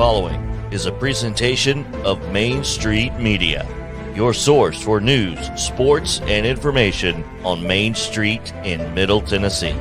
following is a presentation of Main Street Media, your source for news, sports, and information on Main Street in Middle Tennessee.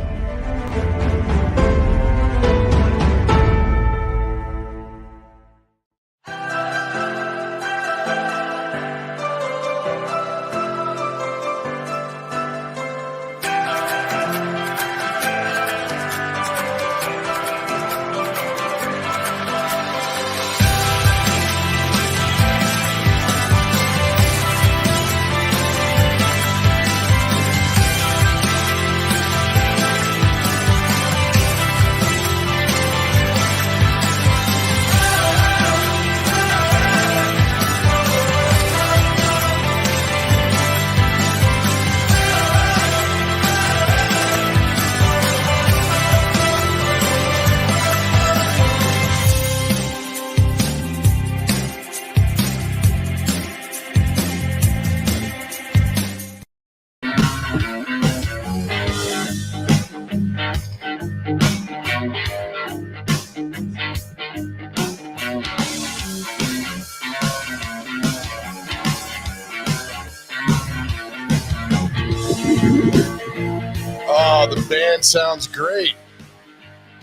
The band sounds great.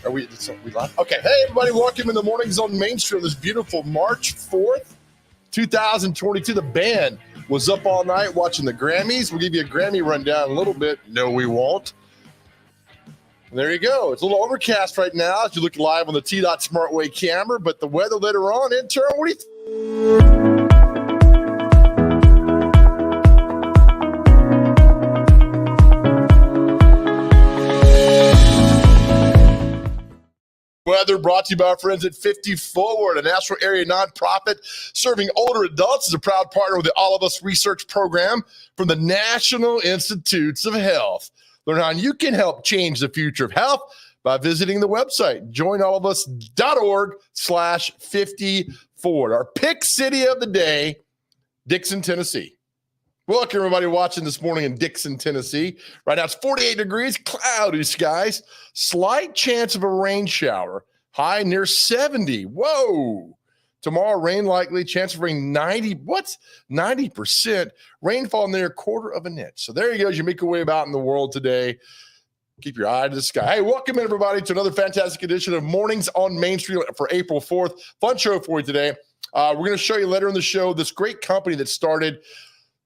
Are we live? Okay. Hey, everybody. Welcome in the mornings on Main Street on this beautiful March 4th, 2022. The band was up all night watching the Grammys. We'll give you a Grammy rundown in a little bit. No, we won't. And there you go. It's a little overcast right now as you look live on the T-Dot Smartway camera, but the weather later on, intern, what do you Weather brought to you by our friends at 50 Forward, a Nashville area nonprofit serving older adults, is a proud partner with the All of Us research program from the National Institutes of Health. Learn how you can help change the future of health by visiting the website, joinallofus.org/50forward. Our pick city of the day, Dixon, Tennessee. Welcome, everybody watching this morning in Dixon, Tennessee. Right now it's 48 degrees, cloudy skies, slight chance of a rain shower, high near 70. Whoa. Tomorrow, rain likely, chance of rain 90%. Rainfall near a quarter of an inch. So there you go as you make your way about in the world today. Keep your eye to the sky. Hey, welcome in, everybody, to another fantastic edition of Mornings on Main Street for April 4th. Fun show for you today. We're going to show you later in the show this great company that started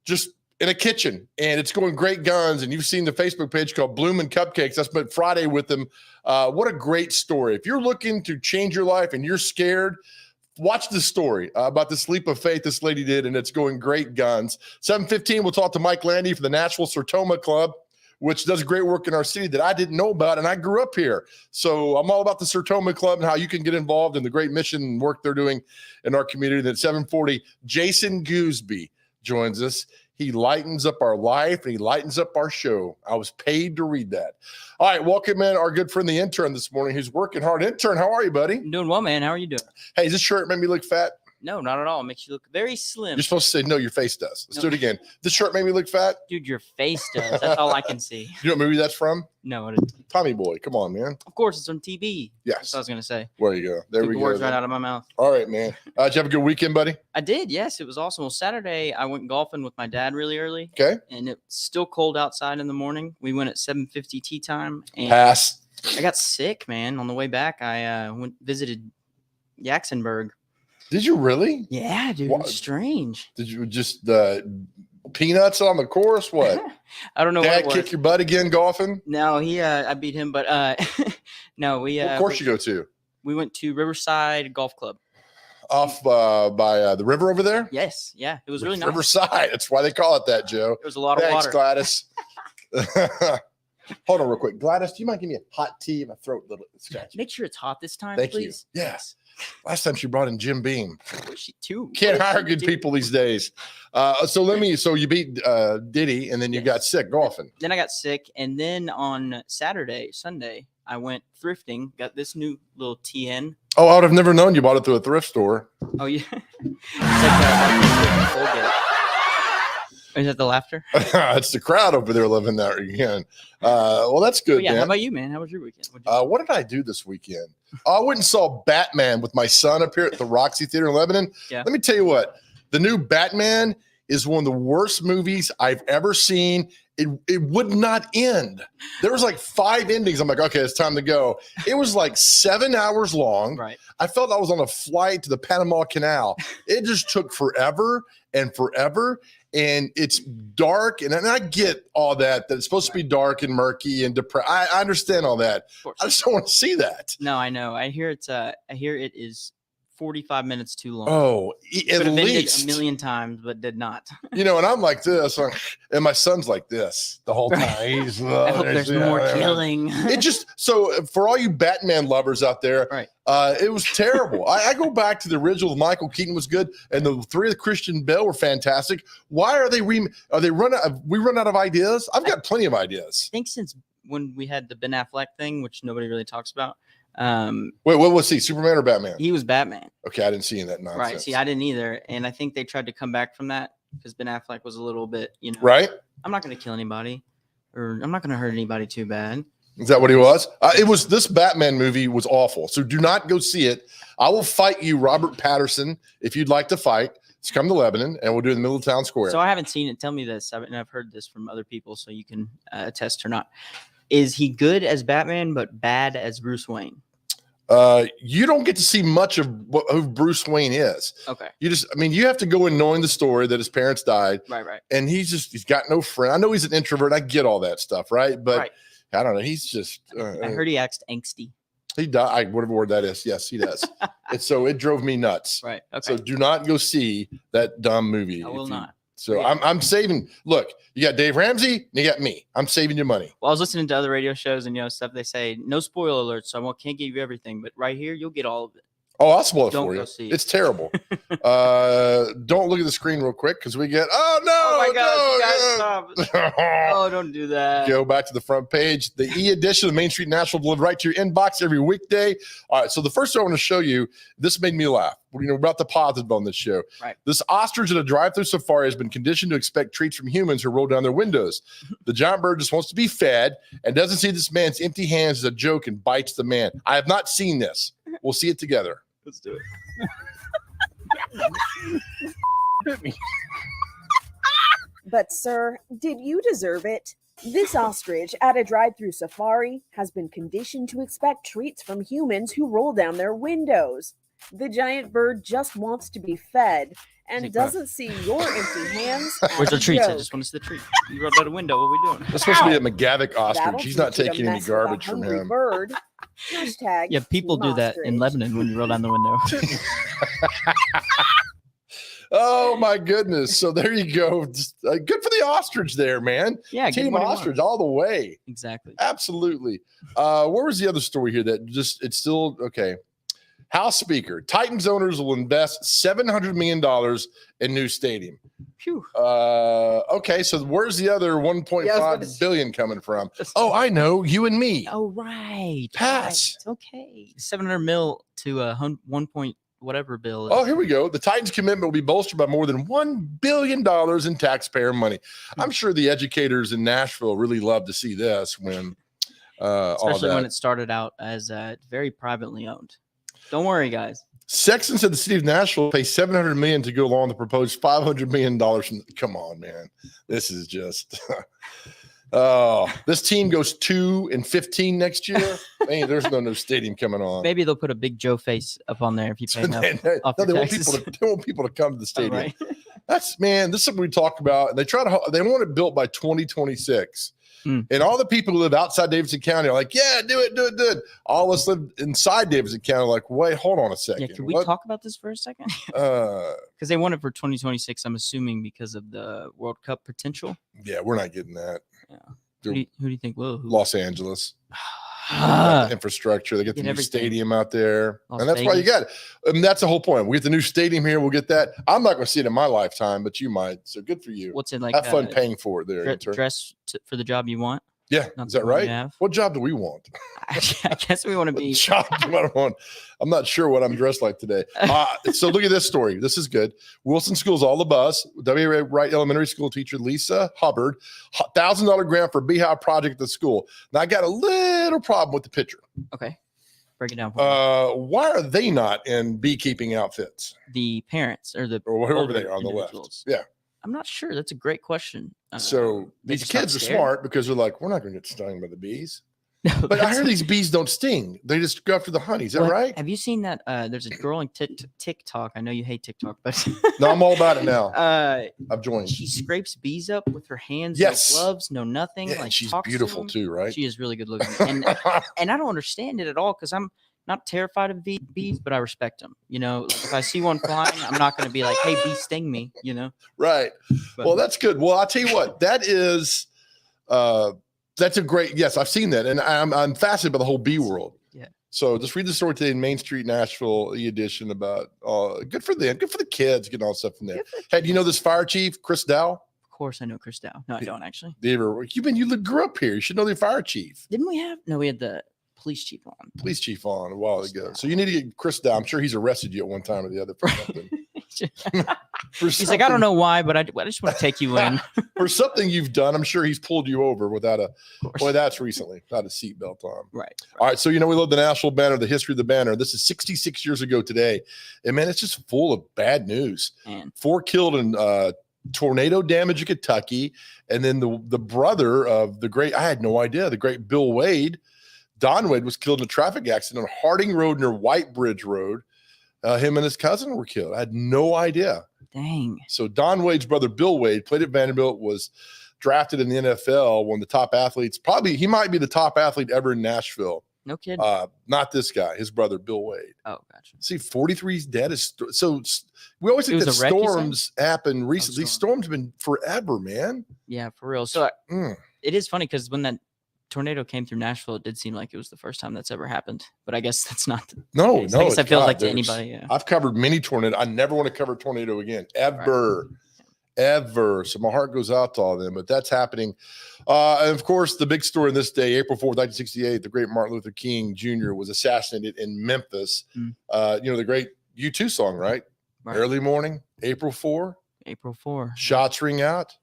just in a kitchen, and it's going great guns. And you've seen the Facebook page called Bloomin' Cupcakes. I spent Friday with them. What a great story. If you're looking to change your life and you're scared, watch this story about this leap of faith this lady did, and it's going great guns. 7:15, we'll talk to Mike Landy from the Nashville Sertoma Club, which does great work in our city that I didn't know about, and I grew up here. So I'm all about the Sertoma Club and how you can get involved in the great mission and work they're doing in our community. Then at 7:40, Jason Gooseby joins us. He lightens up our life and he lightens up our show. I was paid to read that. All right, welcome in our good friend, the intern this morning, who's working hard. Intern, how are you, buddy? I'm doing well, man. How are you doing? Hey, does this shirt make me look fat? No, not at all. It makes you look very slim. You're supposed to say, no, your face does. Let's do it again. This shirt made me look fat? Dude, your face does. That's all I can see. You know what movie that's from? No, it isn't. Tommy Boy. Come on, man. Of course, it's on TV. Yes. That's what I was going to say. There you go. There Took we the go. words right out of my mouth. All right, man. Did you have a good weekend, buddy? I did, yes. It was awesome. Well, Saturday, I went golfing with my dad really early. Okay. And it's still cold outside in the morning. We went at 7:50 tee time. And Pass. I got sick, man. On the way back, I visited Jacksonburg. Did you really? Yeah, dude. What? It's strange. Did you just peanuts on the course? What? I don't know Dad what it was. kick your butt again golfing? No, I beat him, but no, we What course you go to? we went to Riverside Golf Club. Off by the river over there? Yes, yeah, it was really nice. Riverside. That's why they call it that, Joe. There was a lot of Thanks, water. Gladys. Hold on real quick. Gladys, do you mind giving me a hot tea? My throat a little scratchy. Make sure it's hot this time, Thank please. you. Yes. Last time she brought in Jim Beam. Where's she too? Can't hire good people these days. So you beat Diddy and then you got sick golfing. Then I got sick, and then on Sunday, I went thrifting. Got this new little TN. Oh, I would have never known you bought it through a thrift store. Oh yeah, it's like Colgate. Is that the laughter? It's the crowd over there living that again. Well, that's good. Oh, yeah. man. How about you, man? How was your weekend? What'd you do? What did I do this weekend? I went and saw Batman with my son up here at the Roxy Theater in Lebanon. Yeah. Let me tell you what, the new Batman is one of the worst movies I've ever seen. It would not end. There was like 5 endings. I'm like, okay, it's time to go. It was like 7 hours long. Right. I felt I was on a flight to the Panama Canal. It just took forever and forever. And it's dark. And I get all that it's supposed to be dark and murky and depressed. I understand all that. Of course. I just don't want to see that. No, I know. I hear it is 45 minutes too long. Oh, at Could have ended least. a million times, but did not. And I'm like this. And my son's like this the whole time. He's, I hope there's more killing. It just, so for all you Batman lovers out there, Right. It was terrible. I go back to the original. Michael Keaton was good, and the 3 of Christian Bale were fantastic. Why are they we run out of ideas? I've got plenty of ideas. I think since when we had the Ben Affleck thing, which nobody really talks about, Wait, what was he? Superman or Batman? he was Batman. Okay, I didn't see any of that nonsense. Right. See, I didn't either. And I think they tried to come back from that because Ben Affleck was a little bit, Right? I'm not going to kill anybody or I'm not going to hurt anybody too bad. Is that what he was? This Batman movie was awful. So do not go see it. I will fight you, Robert Patterson, if you'd like to fight. Just come to Lebanon and we'll do it in the middle of town square. So I haven't seen it. Tell me this. And I've heard this from other people, so you can attest or not. Is he good as Batman, but bad as Bruce Wayne? You don't get to see much of who Bruce Wayne is. Okay. You have to go in knowing the story that his parents died. Right. And he's got no friend. I know he's an introvert. I get all that stuff, right? But Right. I don't know. He's just. I heard he acts angsty. He died. Whatever word that is. Yes, he does. It drove me nuts. Right. Okay. So do not go see that dumb movie. I will not. So Yeah. I'm saving. Look, you got Dave Ramsey, and you got me. I'm saving you money. Well, I was listening to other radio shows and stuff. They say no spoiler alerts, so I can't give you everything, but right here you'll get all of it. Oh, I'll spoil it Don't for go you. see it. It's terrible. Don't look at the screen real quick because we get. Oh no! Oh my no, God! Stop. Oh, don't do that. Go back to the front page. The e-edition of Main Street National delivered right to your inbox every weekday. All right. So the first thing I want to show you, this made me laugh. About the positive on this show. Right. This ostrich at a drive-through safari has been conditioned to expect treats from humans who roll down their windows. The giant bird just wants to be fed and doesn't see this man's empty hands as a joke and bites the man. I have not seen this. We'll see it together. Let's do it. But, sir, did you deserve it? This ostrich at a drive-through safari has been conditioned to expect treats from humans who roll down their windows. The giant bird just wants to be fed and Like, doesn't see your empty hands. Where's the as a treats? I joke. just want to see the treat. You rolled out a window. What are we doing? That's supposed to be a McGavick ostrich. That'll He's not teach you to taking any mess with a garbage from hungry him. Bird. Hashtag Yeah, people do that in ostrich. Lebanon when you roll down the window. Oh my goodness! So there you go. Just, good for the ostrich there, man. Yeah, get Team what he ostrich wants. all the way. Exactly. Absolutely. Where was the other story here that it's still okay? House Speaker, Titans owners will invest $700 million in new stadium. Phew. Okay, so where's the other 1.5 billion coming from? Oh, I know, you and me. Oh, right. Pass. Right. Okay. 700 mil to a 1 point whatever bill. Oh, here we go. The Titans' commitment will be bolstered by more than $1 billion in taxpayer money. I'm sure the educators in Nashville really love to see this when all Especially that. when it started out as very privately owned. Don't worry, guys. Sexton said the city of Nashville will pay $700 million to go along the proposed $500 million. Come on, man. This is just oh, this team goes 2-15 next year. Man, there's no stadium coming on. Maybe they'll put a big Joe face up on there if you pay enough. off No, your they want taxes. people to come to the Oh, stadium. right. This is something we talk about. And they want it built by 2026. Mm. And all the people who live outside Davidson County are like, yeah, do it. All of us live inside Davidson County are like, wait, hold on a second. Yeah, can we What? talk about this for a second? Uh, Because they want it for 2026, I'm assuming, because of the World Cup potential. yeah, we're not getting that. Yeah. They're Who do you think will? Los Angeles. Ah, The infrastructure. They get the Get new everything. stadium out there. Las and that's why you Vegas. got it. And that's the whole point. We get the new stadium here. We'll get that. I'm not going to see it in my lifetime, but you might. So good for you. What's it like? Have fun paying for it there. intern. Dress for the job you want? Yeah, Not is the that one you right? have. What job do we want? I guess we want to What be. job do I want? I'm not sure what I'm dressed like today. So look at this story. This is good. Wilson School's all the buzz. W.A. Wright Elementary School teacher Lisa Hubbard, $1,000 grant for Beehive project at the school. Now I got a little problem with the picture. Okay, break it down. For me. Why are they not in beekeeping outfits The parents or the or whoever older they are on the left? individuals. Yeah. I'm not sure. That's a great question. So they these just got kids are scared? smart because they're like, we're not going to get stung by the bees. No, But I that's- hear these bees don't sting. They just go after the honey. Is that Well, right? Have you seen that? There's a girl on TikTok. I know you hate TikTok, but No, I'm all about it now. I've joined. she scrapes bees up with her hands. Yes. No gloves, no nothing. Yeah, like and she's talks to beautiful them. too, right? She is really good looking, and I don't understand it at all because I'm not terrified of bees, but I respect them. You know, like if I see one flying, I'm not going to be like, "Hey, bee, sting me." You know. Right. But- Well, that's good. Well, I'll tell you what, that's a great, yes, I've seen that. And I'm fascinated by the whole bee world. Yeah. So just read the story today in Main Street, Nashville, edition about, good for them. Good for the kids getting all that stuff from there. Hey, do you know this fire chief, Chris Dow? Of course, I know Chris Dow. No, I don't actually. You grew up here. You should know the fire chief, Didn't we have? No, we had the police chief on. police chief on a while Chris ago. Dow. So you need to get Chris Dow. I'm sure he's arrested you at one time or the other for something. He's like, I don't know why, but I just want to take you in. For something you've done. I'm sure he's pulled you over without Of course. boy, that's recently, without a seatbelt on. Right. All right, so we love the national banner, the history of the banner. This is 66 years ago today, and man, it's just full of bad news. And 4 killed in tornado damage in Kentucky, and then the brother of the great, I had no idea, the great Bill Wade, Don Wade, was killed in a traffic accident on Harding Road near White Bridge Road. Him and his cousin were killed. I had no idea. dang. So Don Wade's brother, Bill Wade, played at Vanderbilt, was drafted in the NFL, one of the top athletes. Probably he might be the top athlete ever in Nashville. No kid. Not this guy, his brother, Bill Wade. Oh, gotcha. See, 43 is dead. So we always think It that was a wreck, you said? storms happen recently. These storm. storms have been forever, man. Yeah, for real. So Mm. it is funny because when that tornado came through Nashville, it did seem like it was the first time that's ever happened. But I guess that's not. No, case. no. I guess that feels God, like to there's- anybody. Yeah. I've covered many tornadoes. I never want to cover a tornado again, ever. Ever. So my heart goes out to all of them, but that's happening. And of course, the big story in this day, April 4th, 1968, the great Martin Luther King Jr. was assassinated in Memphis. Mm. The great U2 song, right? Right. Early morning, April 4, April 4. shots ring out.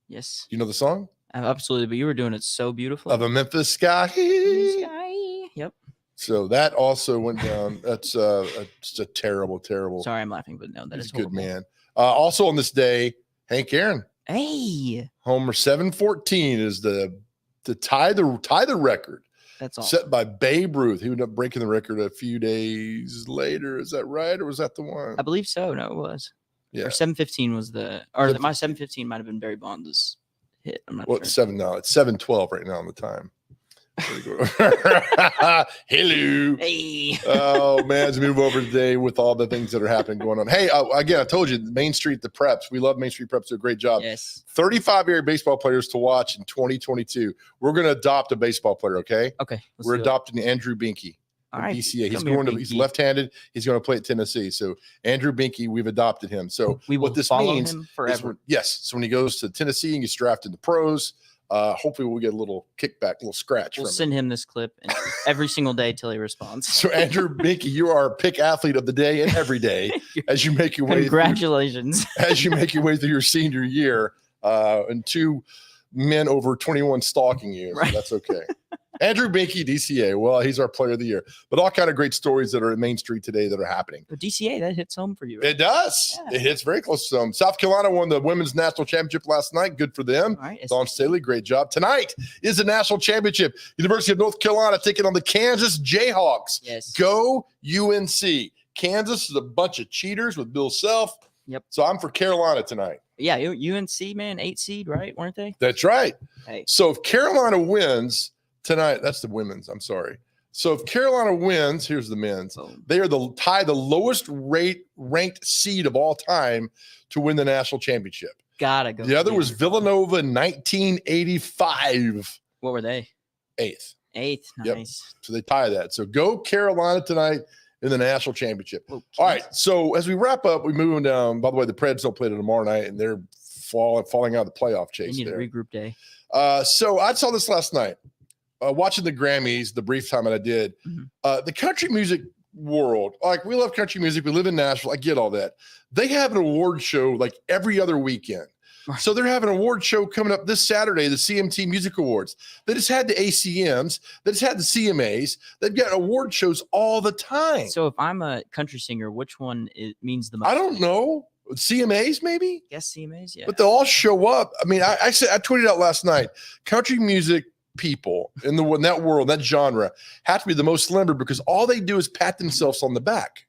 Yes. You know the song? Absolutely. But you were doing it so beautiful. Of a Memphis sky. Sky. Yep. So that also went down. That's just a terrible, terrible. Sorry, I'm laughing, but no, that He's is a good horrible. man. Also on this day, Hank Aaron. Hey, Homer 714 is the tie the record that's all. set by Babe Ruth. He ended up breaking the record a few days later. Is that right, or was that the one? I believe so. No, it was. Yeah. Or 715 was my 715. 715 might have been Barry Bonds' hit. I'm not Well, sure. it's 7 now. It's 7:12 right now on the time. Hello. Hey. Oh man, let's move over today with all the things that are happening going on. Hey, again, I told you, Main Street, the Preps. We love Main Street Preps. Do a great job. Yes. 35 area baseball players to watch in 2022. We're going to adopt a baseball player. Okay, Okay. let's we're do it. adopting Andrew Binky. All right. BCA. He's come here, going to. Big He's D. left-handed. He's going to play at Tennessee. So Andrew Binky, we've adopted him. So We will what this follow means him is forever. yes. So when he goes to Tennessee and gets drafted in the pros, hopefully we'll get a little kickback, a little scratch We'll from him. send him this clip and every single day till he responds. So Andrew Binky, you are our pick athlete of the day and every day as you make your way Congratulations. as you make your way through your senior year, and 2 men over 21 stalking you. So Right. that's okay. Andrew Binky, DCA. Well, he's our player of the year. But all kind of great stories that are at Main Street today that are happening. But DCA, that hits home for you. Right? It does. Yeah. It hits very close to them. South Carolina won the women's national championship last night. Good for them. All right. Dawn Staley, great job. Tonight is the national championship. University of North Carolina taking on the Kansas Jayhawks. Yes. Go UNC. Kansas is a bunch of cheaters with Bill Self. Yep. So I'm for Carolina tonight. Yeah. UNC, man, 8 seed, right? Weren't they? That's right. Hey. So if Carolina wins tonight, that's the women's. I'm sorry. So if Carolina wins, here's the men's. Boom. They are the lowest ranked seed of all time to win the national championship. Gotta go. The other was Gators. Villanova in 1985, What were they? 8th. 8th. Yep. Nice. So they tie that. So go Carolina tonight in the national championship. Whoa, All right. So as we wrap up, we're moving down. By the way, the Preds don't play tomorrow night, and they're falling out of the playoff They chase need a there. regroup day. So I saw this last night, watching the Grammys, the brief time that I did. Mhm. The country music world, like we love country music. We live in Nashville. I get all that. They have an award show like every other weekend. Right. So they're having an award show coming up this Saturday, the CMT Music Awards. They just had the ACMs. They just had the CMAs. They've got award shows all the time. So if I'm a country singer, which one means the most? I don't know. CMAs maybe? Guess CMAs, yeah. But they'll all show up. I mean, I tweeted out last night, country music people in that world, that genre, have to be the most limber because all they do is pat themselves on the back.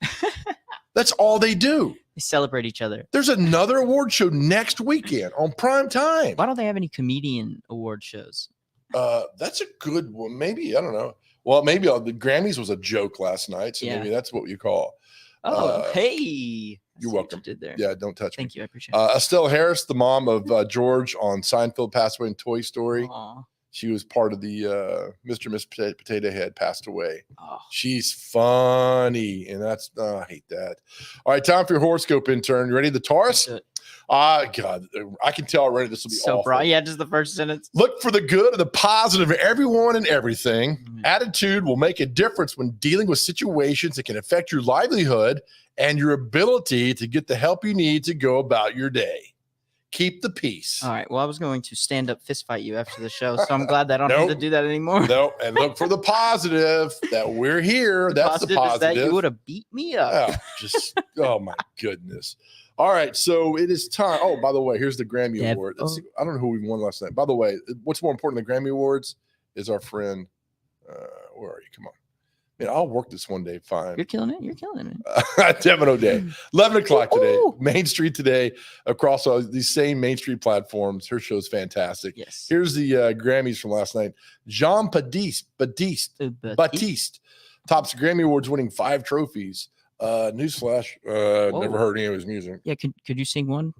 That's all they do. They celebrate each other. There's another award show next weekend on prime time. Why don't they have any comedian award shows? That's a good one. Maybe, I don't know. Well, maybe the Grammys was a joke last night, so Yeah. maybe that's what you call. Oh, hey. I you're see what welcome. you did there. Yeah, don't touch me. Thank you. I appreciate it. Estelle Harris, the mom of George on Seinfeld, passed away in Toy Story. Aw. She was part of the Mr. and Miss Potato Head, passed away. Oh. She's funny, and that's I hate that. All right, time for your horoscope intern. You ready? The Taurus? That's it. God, I can tell already this will be So awful. broad. Yeah, just the first sentence. Look for the good and the positive in everyone and everything. Mhm. Attitude will make a difference when dealing with situations that can affect your livelihood and your ability to get the help you need to go about your day. Keep the peace. All right. Well, I was going to stand up fist fight you after the show, so I'm glad that I don't have to Nope. do that anymore. No, and look for the positive that we're here. That's the Is that positive. you would have beat me up. Oh, just oh my goodness. All right, so it is time. Oh, by the way, here's the Grammy Yeah, Award. Let's see. I don't know who we won last night. By the way, what's more important than Grammy Awards is our friend. Where are you? Come on. Man, I'll work this one day. Fine. You're killing it. You're killing it. Devin O'Day. 11 o'clock today. Ooh. Main Street today across all these same Main Street platforms. Her show's fantastic. Yes. Here's the Grammys from last night. Jean Baptiste tops Grammy Awards, winning 5 trophies. Newsflash, never heard any of his music. Yeah. Could you sing one?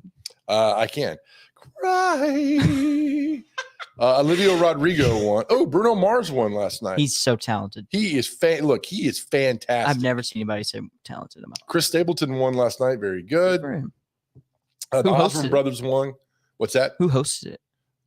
I can. Cry. Olivia Rodrigo won. Oh, Bruno Mars won last night. He's so talented. He is he is fantastic. I've never seen anybody so talented in my life. Chris Stapleton won last night. Very good. For him. The Who Osborne hosted it? brothers won. What's that? Who hosted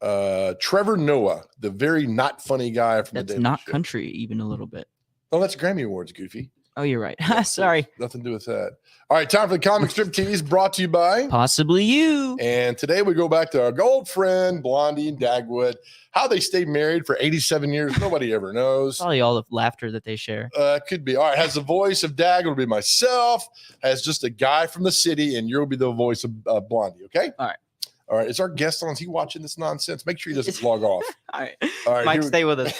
it? Trevor Noah, the very not funny guy from That's the Daily not Show. country, even a little bit. Oh, that's Grammy Awards, Goofy. Oh, you're right. Sorry. Nothing to do with that. All right, time for the comic strip tease brought to you by. Possibly you. And today we go back to our old friend, Blondie and Dagwood. How they stayed married for 87 years, nobody ever knows. Probably all the laughter that they share. Could be. All right, has the voice of Dag, it'll be myself. Has just a guy from the city, and you'll be the voice of Blondie, okay? All right. All right, is our guest on? Is he watching this nonsense? Make sure he doesn't log off. All right. All right, Mike, here we- stay with us.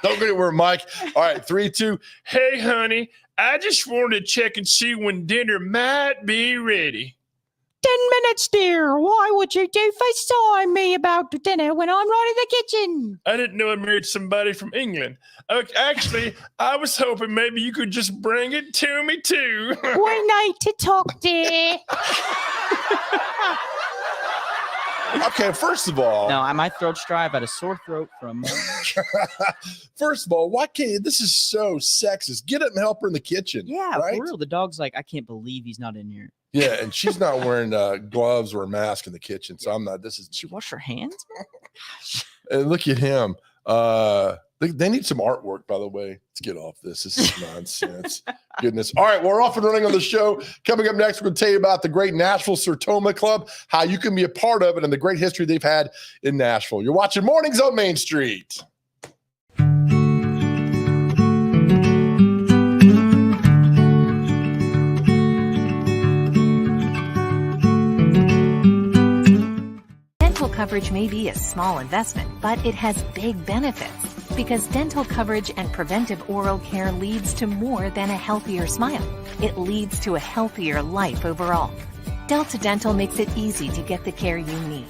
Don't go anywhere, Mike. All right, 3, 2. Hey, honey, I just wanted to check and see when dinner might be ready. 10 minutes, dear. Why would you do FaceTime me about the dinner when I'm right in the kitchen? I didn't know I married somebody from England. Actually, I was hoping maybe you could just bring it to me, too. We need to talk, dear. Okay, first of all, No, my throat's dry. I've had a sore throat from. first of all, why can't this is so sexist? Get up and help her in the kitchen. Yeah, right? for real. The dog's like, I can't believe he's not in here. Yeah, and she's not wearing gloves or a mask in the kitchen, so I'm not. This is. Did she wash her hands? And look at him. They need some artwork, by the way. Let's get off this. This is nonsense. Goodness. All right, we're off and running on the show. Coming up next, we're going to tell you about the great Nashville Sertoma Club, how you can be a part of it, and the great history they've had in Nashville. You're watching Mornings on Main Street. Dental coverage may be a small investment, but it has big benefits because dental coverage and preventive oral care leads to more than a healthier smile. It leads to a healthier life overall. Delta Dental makes it easy to get the care you need.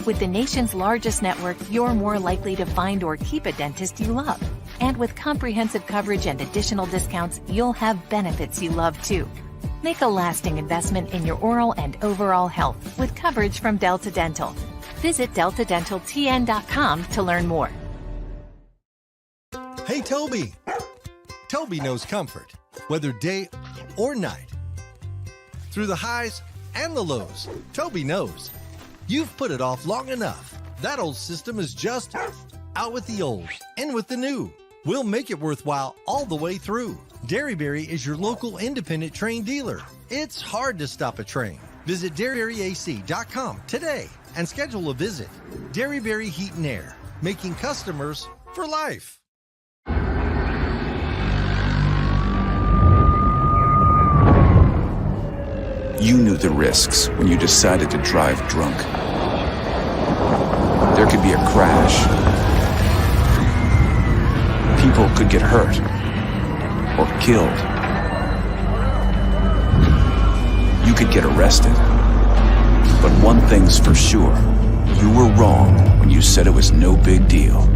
With the nation's largest network, you're more likely to find or keep a dentist you love. And with comprehensive coverage and additional discounts, you'll have benefits you love too. Make a lasting investment in your oral and overall health with coverage from Delta Dental. Visit deltadentaltn.com to learn more. Hey, Toby. Toby knows comfort, whether day or night. Through the highs and the lows, Toby knows. You've put it off long enough. That old system is just out with the old, in with the new. We'll make it worthwhile all the way through. Derryberry is your local independent train dealer. It's hard to stop a train. Visit DerryberryAC.com today and schedule a visit. Derryberry Heat and Air, making customers for life. You knew the risks when you decided to drive drunk. There could be a crash. People could get hurt or killed. You could get arrested. But one thing's for sure, you were wrong when you said it was no big deal.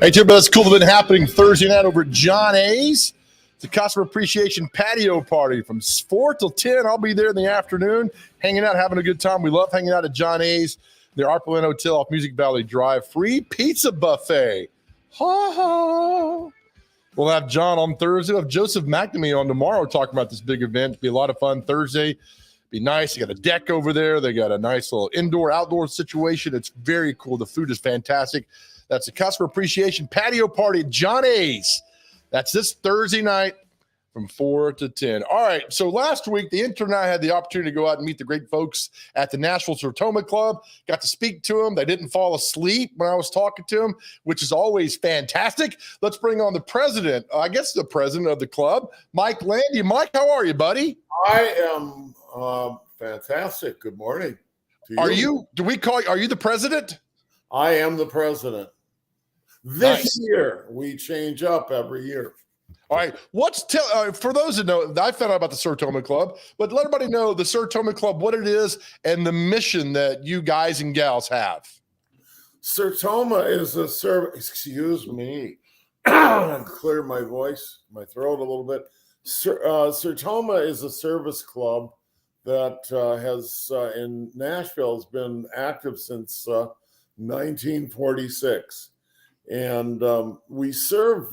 Hey, too, but that's cool. It's been happening Thursday night over at John A's. It's a customer appreciation patio party from 4 till 10. I'll be there in the afternoon, hanging out, having a good time. We love hanging out at John A's, their Arpland Hotel off Music Valley Drive. Free pizza buffet. Ha ha. We'll have John on Thursday. We'll have Joseph McNamee on tomorrow talking about this big event. It'll be a lot of fun Thursday. Be nice. They got a deck over there. They got a nice little indoor-outdoor situation. It's very cool. The food is fantastic. That's a customer appreciation patio party at John A's. That's this Thursday night from 4 to 10. All right, so last week, the intern and I had the opportunity to go out and meet the great folks at the Nashville Sertoma Club. Got to speak to them. They didn't fall asleep when I was talking to them, which is always fantastic. Let's bring on the president, I guess the president of the club, Mike Landy. Mike, how are you, buddy? I am fantastic. Good morning to you. Are you the president? I am the president. This year, we change up every year. All right. For those that know, I found out about the Sertoma Club, but let everybody know the Sertoma Club, what it is, and the mission that you guys and gals have. Sertoma is a service. Excuse me. Clear my voice, my throat a little bit. Sertoma is a service club that has in Nashville has been active since 1946. And we serve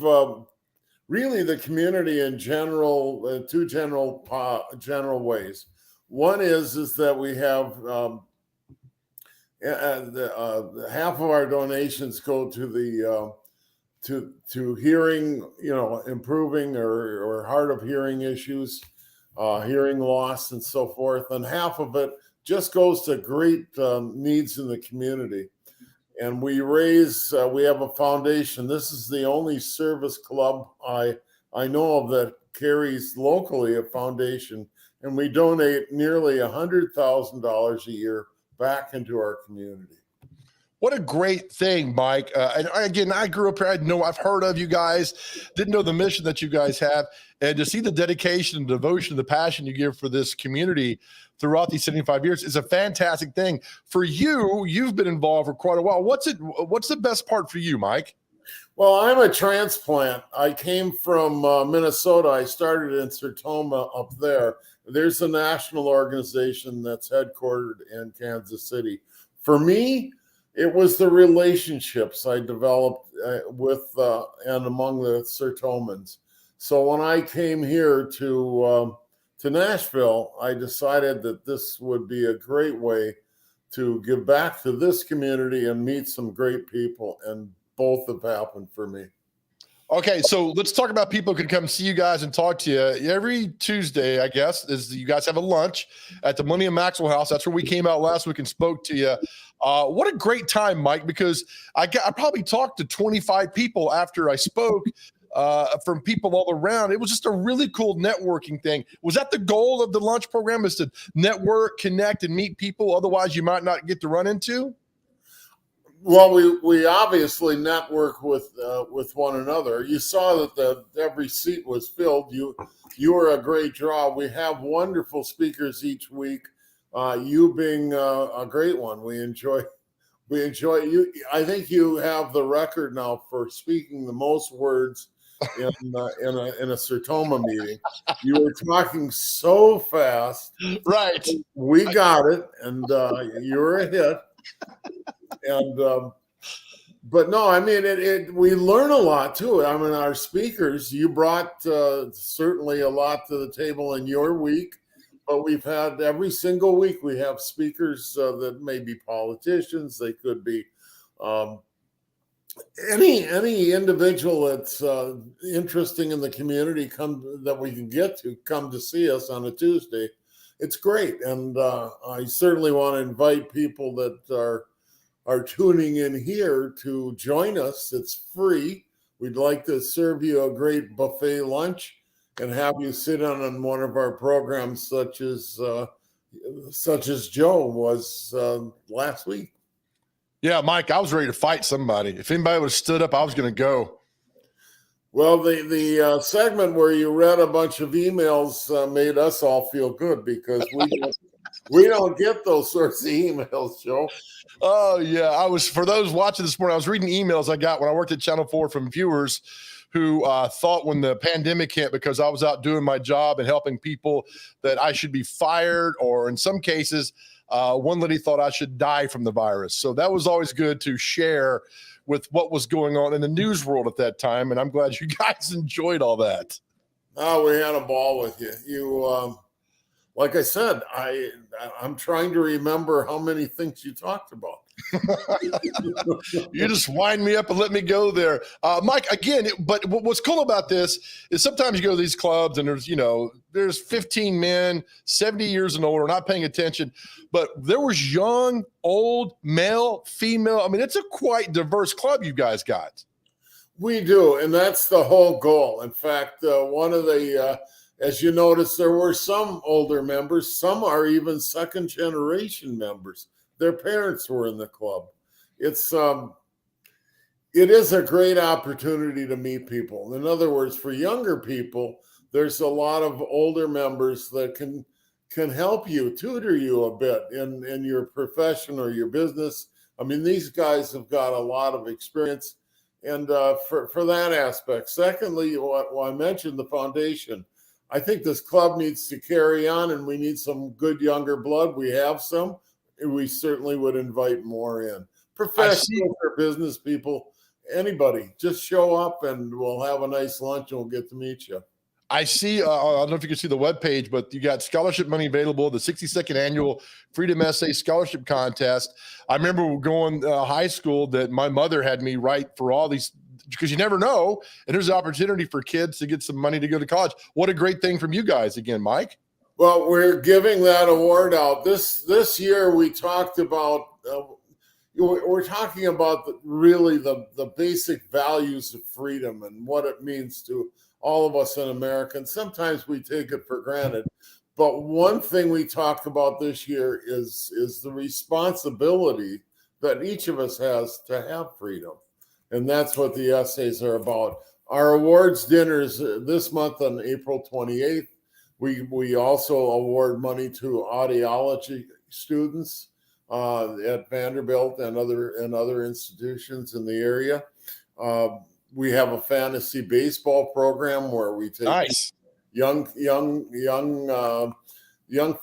really the community in general, two general ways. One is that we have half of our donations go to the to hearing, improving or hard of hearing issues, hearing loss, and so forth, and half of it just goes to great needs in the community. And we have a foundation. This is the only service club I know of that carries locally a foundation. And we donate nearly $100,000 a year back into our community. What a great thing, Mike. And again, I grew up here. I've heard of you guys, didn't know the mission that you guys have. And to see the dedication and devotion, the passion you give for this community throughout these 75 years is a fantastic thing. For you, you've been involved for quite a while. What's the best part for you, Mike? Well, I'm a transplant. I came from Minnesota. I started in Sertoma up there. There's a national organization that's headquartered in Kansas City. For me, it was the relationships I developed with and among the Sertomans. So when I came here to Nashville, I decided that this would be a great way to give back to this community and meet some great people, and both have happened for me. Okay, so let's talk about people who can come see you guys and talk to you. Every Tuesday, I guess, you guys have a lunch at the Millennium Maxwell House. That's where we came out last week and spoke to you. What a great time, Mike, because I probably talked to 25 people after I spoke from people all around. It was just a really cool networking thing. Was that the goal of the lunch program, is to network, connect, and meet people otherwise you might not get to run into? Well, we obviously network with one another. You saw that every seat was filled. You were a great draw. We have wonderful speakers each week. You being a great one. We enjoy you. I think you have the record now for speaking the most words in a Sertoma meeting. You were talking so fast. Right. We got it, and you were a hit. And but no, I mean, we learn a lot too. I mean, our speakers, you brought certainly a lot to the table in your week, but we've had every single week we have speakers that may be politicians. They could be any individual that's interesting in the community that we can get to come to see us on a Tuesday. It's great, and I certainly want to invite people that are tuning in here to join us. It's free. We'd like to serve you a great buffet lunch and have you sit on one of our programs, such as Joe was last week. Yeah, Mike, I was ready to fight somebody. If anybody would have stood up, I was going to go. Well, the segment where you read a bunch of emails made us all feel good because we don't get those sorts of emails, Joe. Oh, yeah. For those watching this morning, I was reading emails I got when I worked at Channel 4 from viewers who thought when the pandemic hit, because I was out doing my job and helping people, that I should be fired, or in some cases, one lady thought I should die from the virus. So that was always good to share with what was going on in the news world at that time. And I'm glad you guys enjoyed all that. Oh, we had a ball with you. You, like I said, I'm trying to remember how many things you talked about. You just wind me up and let me go there. Mike, again, but what's cool about this is sometimes you go to these clubs and there's 15 men, 70 years and older, not paying attention, but there was young, old, male, female. I mean, it's a quite diverse club you guys got. We do, and that's the whole goal. In fact, one of the, as you notice, there were some older members. Some are even second generation members. Their parents were in the club. It is a great opportunity to meet people. In other words, for younger people, there's a lot of older members that can help you, tutor you a bit in your profession or your business. I mean, these guys have got a lot of experience, and for that aspect. Secondly, I mentioned the foundation. I think this club needs to carry on, and we need some good younger blood. We have some. We certainly would invite more in. Professionals or business people, anybody, just show up and we'll have a nice lunch and we'll get to meet you. I see, I don't know if you can see the webpage, but you got scholarship money available, the 62nd annual Freedom SA Scholarship Contest. I remember going high school that my mother had me write for all these, because you never know, and there's an opportunity for kids to get some money to go to college. What a great thing from you guys again, Mike. Well, we're giving that award out. This year we talked about, we're talking about the basic values of freedom and what it means to all of us in America. And sometimes we take it for granted. But one thing we talked about this year is the responsibility that each of us has to have freedom. And that's what the essays are about. Our awards dinner is this month on April 28th. We also award money to audiology students at Vanderbilt and other institutions in the area. We have a fantasy baseball program where we take young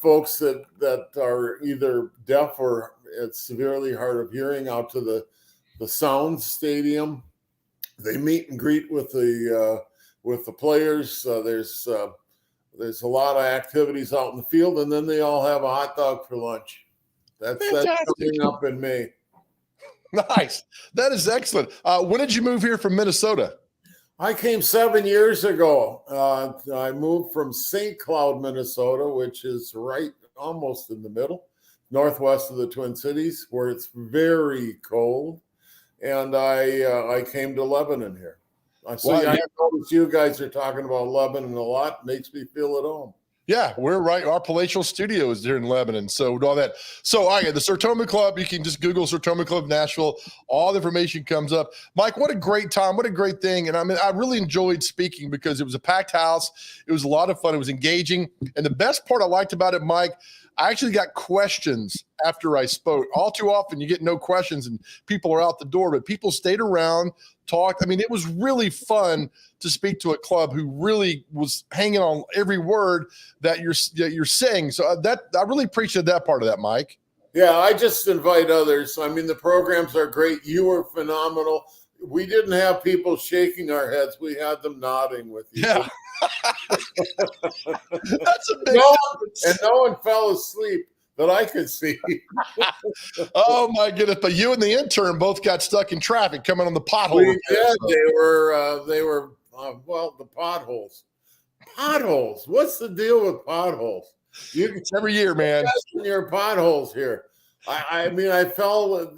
folks that are either deaf or severely hard of hearing out to the Sound Stadium. They meet and greet with the players. There's a lot of activities out in the field, and then they all have a hot dog for lunch. That's coming up in May. Nice. That is excellent. When did you move here from Minnesota? I came 7 years ago. I moved from St. Cloud, Minnesota, which is right almost in the middle, northwest of the Twin Cities, where it's very cold. And I came to Lebanon here. I notice you guys are talking about Lebanon a lot. Makes me feel at home. Yeah, we're right. Our palatial studio is here in Lebanon. So with all that. So the Sertoma Club, you can just Google Sertoma Club Nashville. All the information comes up. Mike, what a great time. What a great thing. And I mean, I really enjoyed speaking because it was a packed house. It was a lot of fun. It was engaging. And the best part I liked about it, Mike, I actually got questions after I spoke. All too often, you get no questions and people are out the door, but people stayed around, talked. I mean, it was really fun to speak to a club who really was hanging on every word that you're saying. So I really appreciate that part of that, Mike. Yeah, I just invite others. I mean, the programs are great. You were phenomenal. We didn't have people shaking our heads. We had them nodding with you. Yeah. That's a big difference. And no one fell asleep that I could see. Oh my goodness! But you and the intern both got stuck in traffic coming on the pothole. We did. They were the potholes. Potholes. What's the deal with potholes? It's every year, man. Your potholes here. I mean, I thought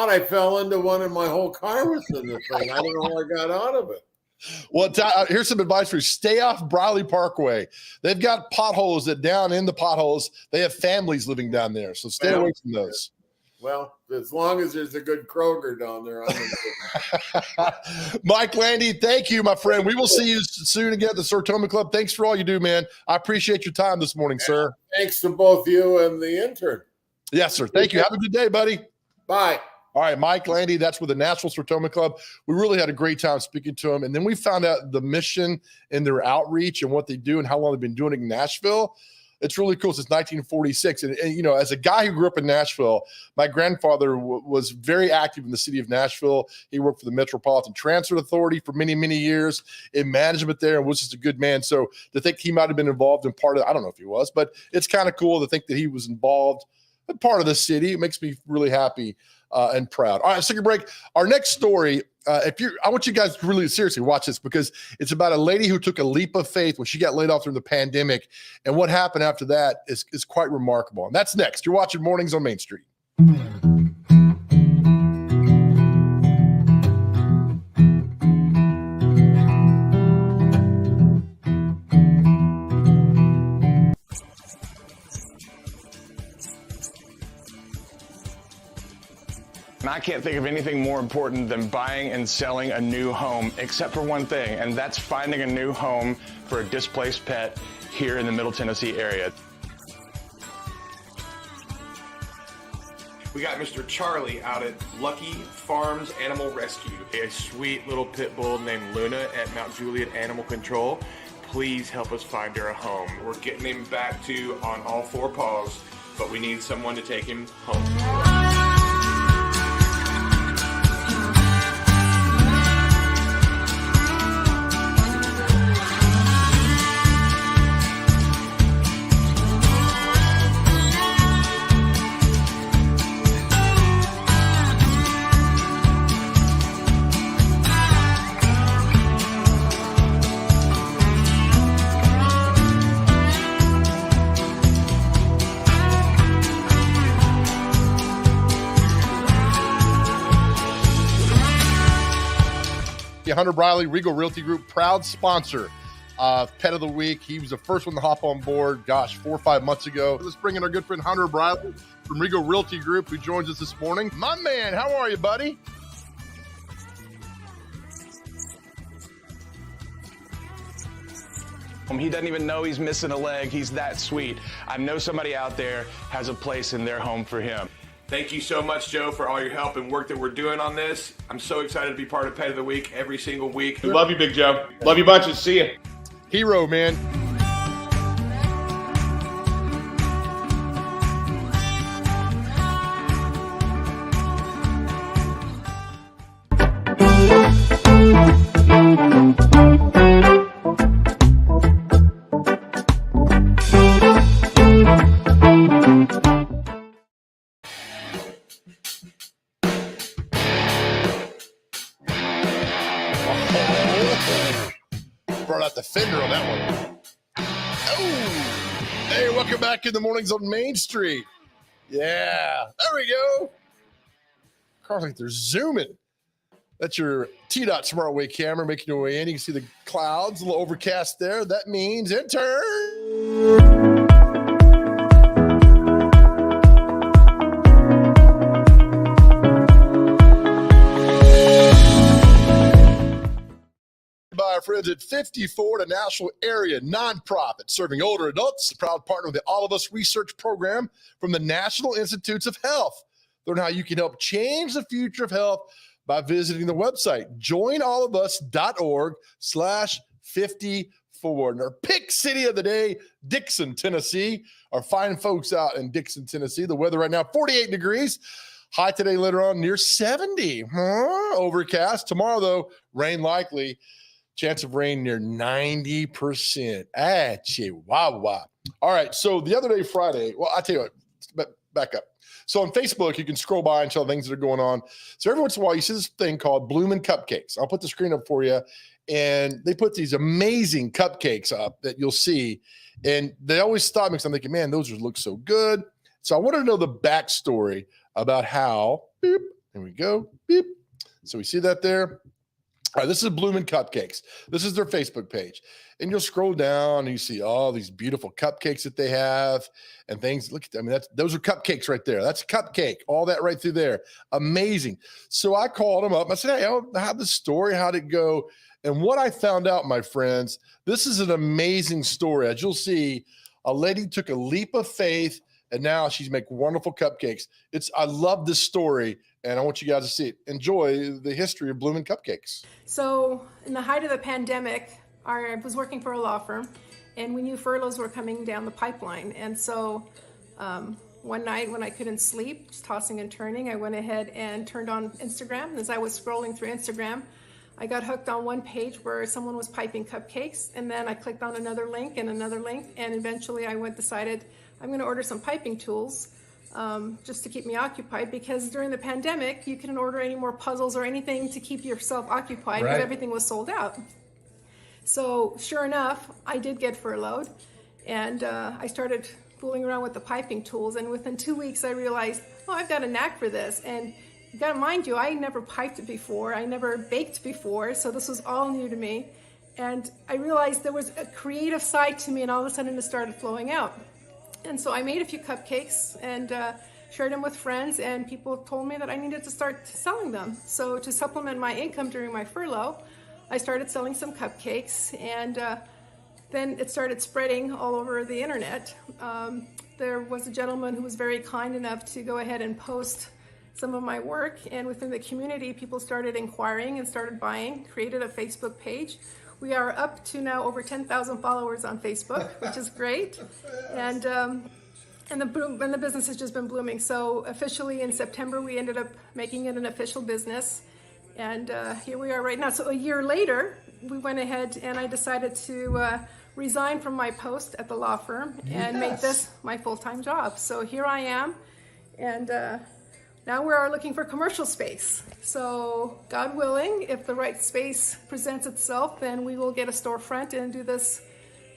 I fell into one and my whole car was in the thing. I don't know how I got out of it. Well, here's some advice for you. Stay off Briley Parkway. They've got potholes that down in the potholes, they have families living down there. So stay away from those. Well, as long as there's a good Kroger down there. Mike Landy, thank you, my friend. We will see you soon again at the Sertoma Club. Thanks for all you do, man. I appreciate your time this morning, sir. Thanks to both you and the intern. Yes, sir. Thank you. Have a good day, buddy. Bye. All right, Mike Landy, that's with the Nashville Sertoma Club. We really had a great time speaking to him. And then we found out the mission and their outreach and what they do and how long they've been doing it in Nashville. It's really cool since 1946. And you know, as a guy who grew up in Nashville, my grandfather was very active in the city of Nashville. He worked for the Metropolitan Transit Authority for many, many years in management there and was just a good man. So to think he might have been involved in part of, I don't know if he was, but it's kind of cool to think that he was involved in part of the city. It makes me really happy and proud. All right, let's take a break. Our next story, I want you guys to really seriously watch this because it's about a lady who took a leap of faith when she got laid off during the pandemic. And what happened after that is quite remarkable. And that's next. You're watching Mornings on Main Street. And I can't think of anything more important than buying and selling a new home, except for one thing, and that's finding a new home for a displaced pet here in the Middle Tennessee area. We got Mr. Charlie out at Lucky Farms Animal Rescue, a sweet little pit bull named Luna at Mount Juliet Animal Control. Please help us find her a home. We're getting him back to on all four paws, but we need someone to take him home. Hunter Briley, Regal Realty Group, proud sponsor of Pet of the Week. He was the first one to hop on board, 4 or 5 months ago. Let's bring in our good friend Hunter Briley from Regal Realty Group, who joins us this morning. My man, how are you, buddy? He doesn't even know he's missing a leg. He's that sweet. I know somebody out there has a place in their home for him. Thank you so much, Joe, for all your help and work that we're doing on this. I'm so excited to be part of Pet of the Week every single week. Love you, Big Joe. Love you bunches. See you. Hero, man. Brought out the fender on that one. Oh, hey, welcome back in the Mornings on Main Street. Yeah, there we go. Carl, like they're zooming. That's your T-Dot Smart Way camera making your way in. You can see the clouds, a little overcast there. That means intern. By our friends at 54, a national area nonprofit serving older adults, a proud partner of the All of Us research program from the National Institutes of Health. Learn how you can help change the future of health by visiting the website, joinallofus.org/54. And our pick city of the day, Dixon, Tennessee. Our fine folks out in Dixon, Tennessee. The weather right now, 48 degrees. High today later on near 70. Overcast. Tomorrow, though, rain likely. Chance of rain near 90%. Chihuahua. All right. So the other day, Friday, well, I'll tell you what, but back up. So on Facebook, you can scroll by and show things that are going on. So every once in a while, you see this thing called Bloomin' Cupcakes. I'll put the screen up for you. And they put these amazing cupcakes up that you'll see. And they always stop me because I'm thinking, man, those look so good. So I wanted to know the backstory about how, beep, there we go, beep. So we see that there. All right, this is Bloomin' Cupcakes. This is their Facebook page. And you'll scroll down and you see all these beautiful cupcakes that they have and things. Look, I mean, those are cupcakes right there. That's a cupcake, all that right through there. Amazing. So I called them up. I said, hey, how'd the story, how'd it go? And what I found out, my friends, this is an amazing story. As you'll see, a lady took a leap of faith and now she's making wonderful cupcakes. I love this story, and I want you guys to see it. Enjoy the history of Bloomin' Cupcakes. So in the height of the pandemic, I was working for a law firm, and we knew furloughs were coming down the pipeline. And so one night when I couldn't sleep, just tossing and turning, I went ahead and turned on Instagram. As I was scrolling through Instagram, I got hooked on one page where someone was piping cupcakes, and then I clicked on another link, and eventually I decided I'm going to order some piping tools just to keep me occupied, because during the pandemic, you couldn't order any more puzzles or anything to keep yourself occupied because everything was sold out. So sure enough, I did get furloughed, and I started fooling around with the piping tools, and within 2 weeks, I realized, oh, I've got a knack for this. And you got to mind you, I never piped before, I never baked before, so this was all new to me. And I realized there was a creative side to me, and all of a sudden it started flowing out. And so I made a few cupcakes and shared them with friends, and people told me that I needed to start selling them. So to supplement my income during my furlough, I started selling some cupcakes, and then it started spreading all over the internet. There was a gentleman who was very kind enough to go ahead and post some of my work, and within the community, people started inquiring and started buying, created a Facebook page. We are up to now over 10,000 followers on Facebook, which is great. And the business has just been blooming. So officially in September, we ended up making it an official business. And here we are right now. So a year later, we went ahead and I decided to resign from my post at the law firm and make this my full-time job. So here I am. And now we are looking for commercial space. So God willing, if the right space presents itself, then we will get a storefront and do this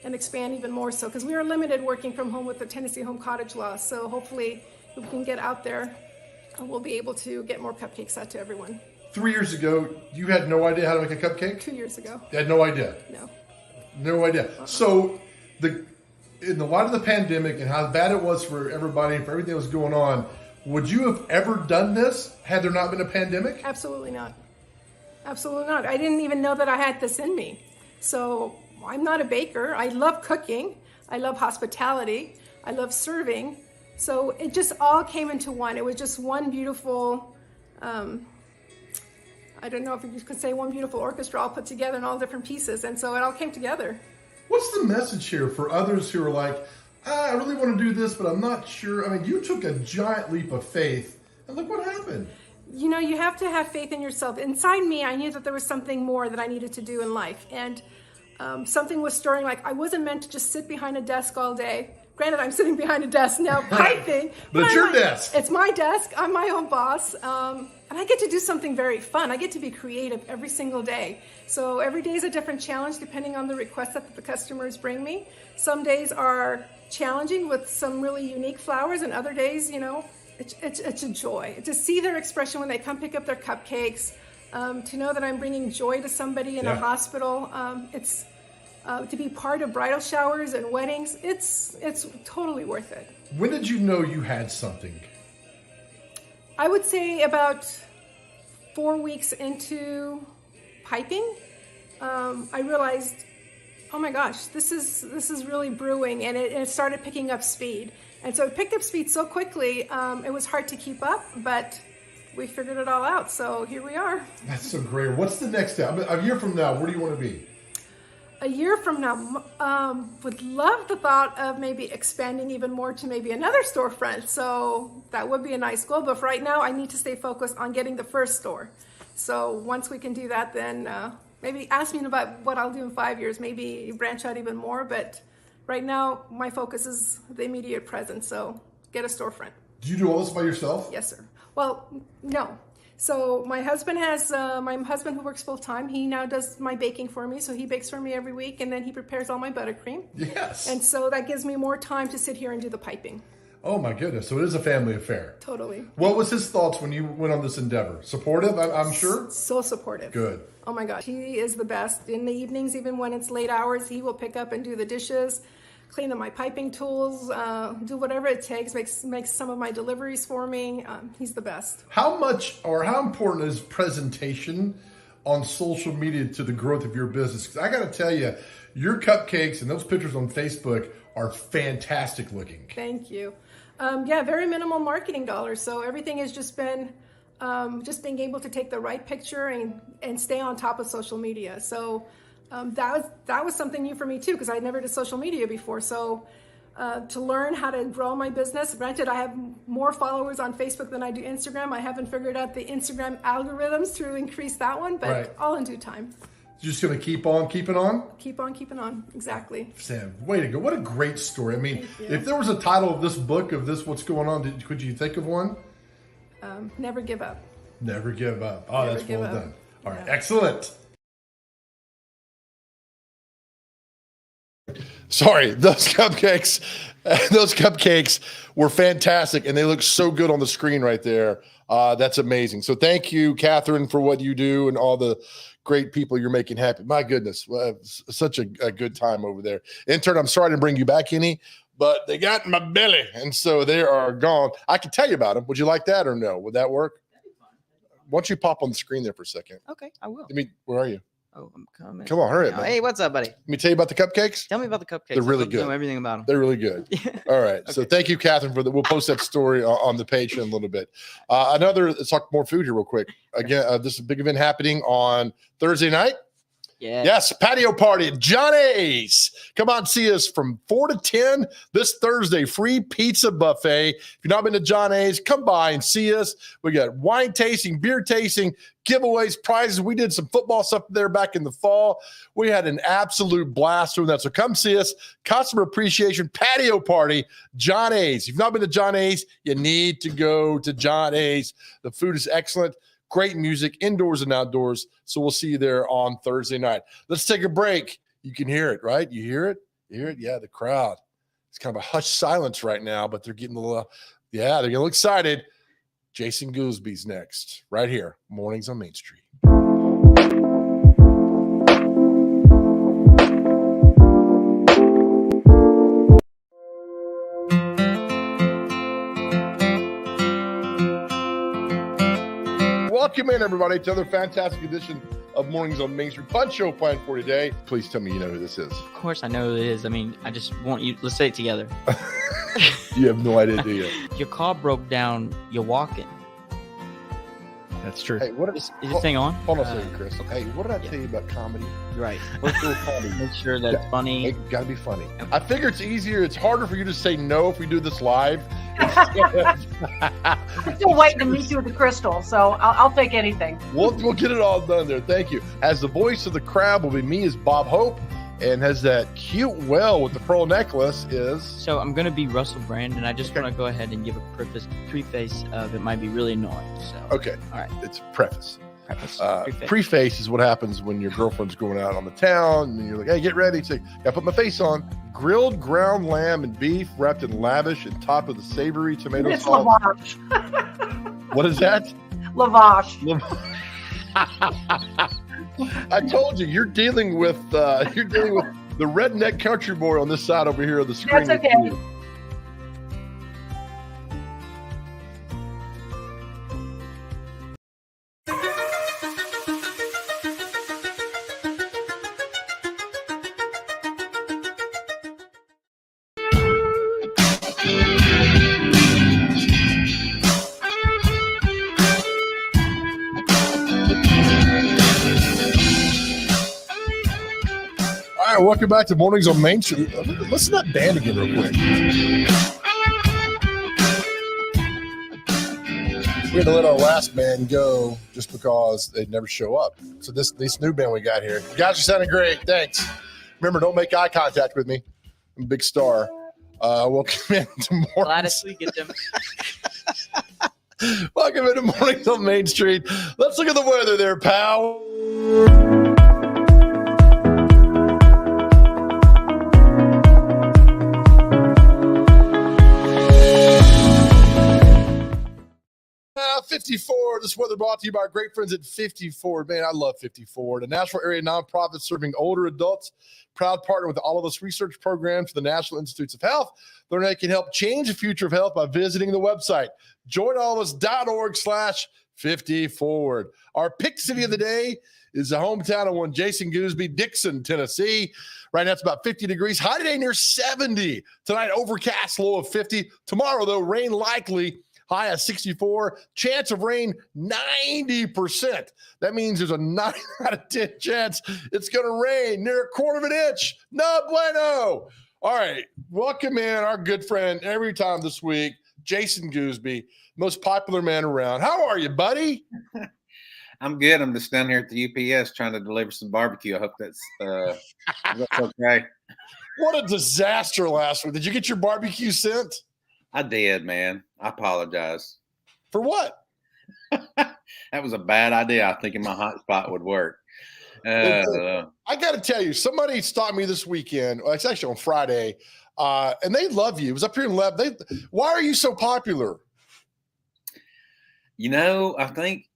and expand even more so, because we are limited working from home with the Tennessee Home Cottage Law. So hopefully if we can get out there, we'll be able to get more cupcakes out to everyone. 3 years ago, you had no idea how to make a cupcake? 2 years ago. You had no idea? No. No idea. So in the light of the pandemic and how bad it was for everybody and for everything that was going on, would you have ever done this had there not been a pandemic? Absolutely not. Absolutely not. I didn't even know that I had this in me. So I'm not a baker. I love cooking. I love hospitality. I love serving. So it just all came into one. It was just one beautiful, I don't know if you could say one beautiful orchestra all put together in all different pieces. And so it all came together. What's the message here for others who are like, I really want to do this, but I'm not sure. I mean, you took a giant leap of faith, and look what happened. You know, you have to have faith in yourself. Inside me, I knew that there was something more that I needed to do in life. And something was stirring, like I wasn't meant to just sit behind a desk all day. Granted, I'm sitting behind a desk now piping. But it's your desk. It's my desk. I'm my own boss. And I get to do something very fun. I get to be creative every single day. So every day is a different challenge depending on the requests that the customers bring me. Some days are challenging with some really unique flowers, and other days, you know, it's a joy. To see their expression when they come pick up their cupcakes, to know that I'm bringing joy to somebody in a hospital. It's to be part of bridal showers and weddings. It's totally worth it. When did you know you had something? I would say about 4 weeks into piping. I realized, oh my gosh, this is really brewing, and it started picking up speed. And so it picked up speed so quickly, it was hard to keep up, but we figured it all out. So here we are. That's so great. What's the next step? A year from now, where do you want to be? A year from now, would love the thought of maybe expanding even more to maybe another storefront. So that would be a nice goal. But for right now, I need to stay focused on getting the first store. So once we can do that, then maybe ask me about what I'll do in 5 years, maybe branch out even more. But right now, my focus is the immediate present. So get a storefront. Do you do all this by yourself? Yes, sir. Well, no. So my husband who works full time, he now does my baking for me. So he bakes for me every week, and then he prepares all my buttercream. Yes. And so that gives me more time to sit here and do the piping. Oh my goodness. So it is a family affair. Totally. What was his thoughts when you went on this endeavor? Supportive, I'm sure? So supportive. Good. Oh my gosh. He is the best. In the evenings, even when it's late hours, he will pick up and do the dishes, clean up my piping tools, do whatever it takes, makes some of my deliveries for me. He's the best. How much or how important is presentation on social media to the growth of your business? Because I got to tell you, your cupcakes and those pictures on Facebook are fantastic looking. Thank you. Yeah, very minimal marketing dollars. So everything has just been just being able to take the right picture and stay on top of social media. So that was something new for me too, because I never did social media before. So to learn how to grow my business, granted, I have more followers on Facebook than I do Instagram. I haven't figured out the Instagram algorithms to increase that one, but right. All in due time. You're just going to keep on keeping on? Keep on keeping on. Exactly. Sam, way to go. What a great story. I mean, if there was a title of this book, of this, what's going on, could you think of one? Never give up. Never give up. Oh, Never that's well give up. done. All right. Excellent. Sorry, those cupcakes were fantastic, and they look so good on the screen right there. That's amazing. So thank you, Catherine, for what you do and all the great people you're making happy. My goodness, such a good time over there. Intern, I'm sorry to bring you back any, but they got in my belly, and so they are gone. I can tell you about them. Would you like that or no? Would that work? Why don't you pop on the screen there for a second? Okay, I will. Where are you? Oh, I'm coming. Come on, hurry up, Oh, man. hey, what's up, buddy? Let me tell you about the cupcakes. Tell me about the cupcakes. They're really I'd love to good. know everything about them. They're really good. All right. So thank you, Catherine, for that. We'll post that story on the page in a little bit. Let's talk more food here real quick. Again, this is a big event happening on Thursday night. Yeah. Yes, patio party at Johnny's. Come on, see us from 4 to 10 this Thursday. Free pizza buffet. If you've not been to Johnny's, come by and see us. We got wine tasting, beer tasting, giveaways, prizes. We did some football stuff there back in the fall. We had an absolute blast doing that. So come see us. Customer appreciation patio party, Johnny's. If you've not been to Johnny's, you need to go to Johnny's. The food is excellent. Great music, indoors and outdoors. So we'll see you there on Thursday night. Let's take a break. You can hear it, right? You hear it? You hear it? Yeah, the crowd. It's kind of a hushed silence right now, but they're getting a little, they're getting a little excited. Jason Goolsby's next, right here, Mornings on Main Street. Welcome in, everybody, to another fantastic edition of Mornings on Main Street. Fun show planned for today. Please tell me you know who this is. Of course, I know who it is. I mean, I just want you. Let's say it together. You have no idea, do you? Your car broke down. You're walking. That's true. Hey, what is this thing on? Hold on a second, Chris. Hey, what did I tell you about comedy? Right. Let's do comedy. Make sure that it's funny. It got to be funny. I figure it's easier. It's harder for you to say no if we do this live. I'm still waiting to meet you with the crystal, so I'll take anything. We'll get it all done there. Thank you. As the voice of the crowd will be me as Bob Hope, and has that cute well with the pearl necklace is. So I'm going to be Russell Brand, and I just want to go ahead and give a preface of it might be really annoying. So Okay. All right. It's preface. Preface. Preface is what happens when your girlfriend's going out on the town and you're like, hey, get ready. Say, gotta put my face on. Grilled ground lamb and beef wrapped in lavish and topped with a savory tomato It's sauce. lavash. What is that? Lavash. I told you, you're dealing with the redneck country boy on this side over here of the screen. That's with okay. you. right, welcome back to Mornings on Main Street. Listen to that band again real quick. We had to let our last band go just because they'd never show up. So this new band we got here. You guys are sounding great. Thanks. Remember, don't make eye contact with me. I'm a big star. Welcome into Mornings. Gladys, we get them. Welcome into Mornings on Main Street. Let's look at the weather there, pal. Uh, 54. This weather brought to you by our great friends at 54. Man, I love 54. The Nashville area nonprofit serving older adults. Proud partner with all of us research programs for the National Institutes of Health. Learn how you can help change the future of health by visiting the website. joinallofus.org/50forward. Our pick city of the day is the hometown of one Jason Gooseby, Dixon, Tennessee. Right now it's about 50 degrees. High today near 70. Tonight overcast, low of 50. Tomorrow, though, rain likely. High at 64. Chance of rain, 90%. That means there's a 9 out of 10 chance it's going to rain near a quarter of an inch. No bueno. All right. Welcome in our good friend every time this week, Jason Gooseby, most popular man around. How are you, buddy? I'm good. I'm just down here at the UPS trying to deliver some barbecue. I hope that's okay. What a disaster last week. Did you get your barbecue sent? I did, man. I apologize. For what? That was a bad idea. I think my hotspot would work. I got to tell you, somebody stopped me this weekend. Well, it's actually on Friday, and they love you. It was up here in Lev. Why are you so popular? You know, I think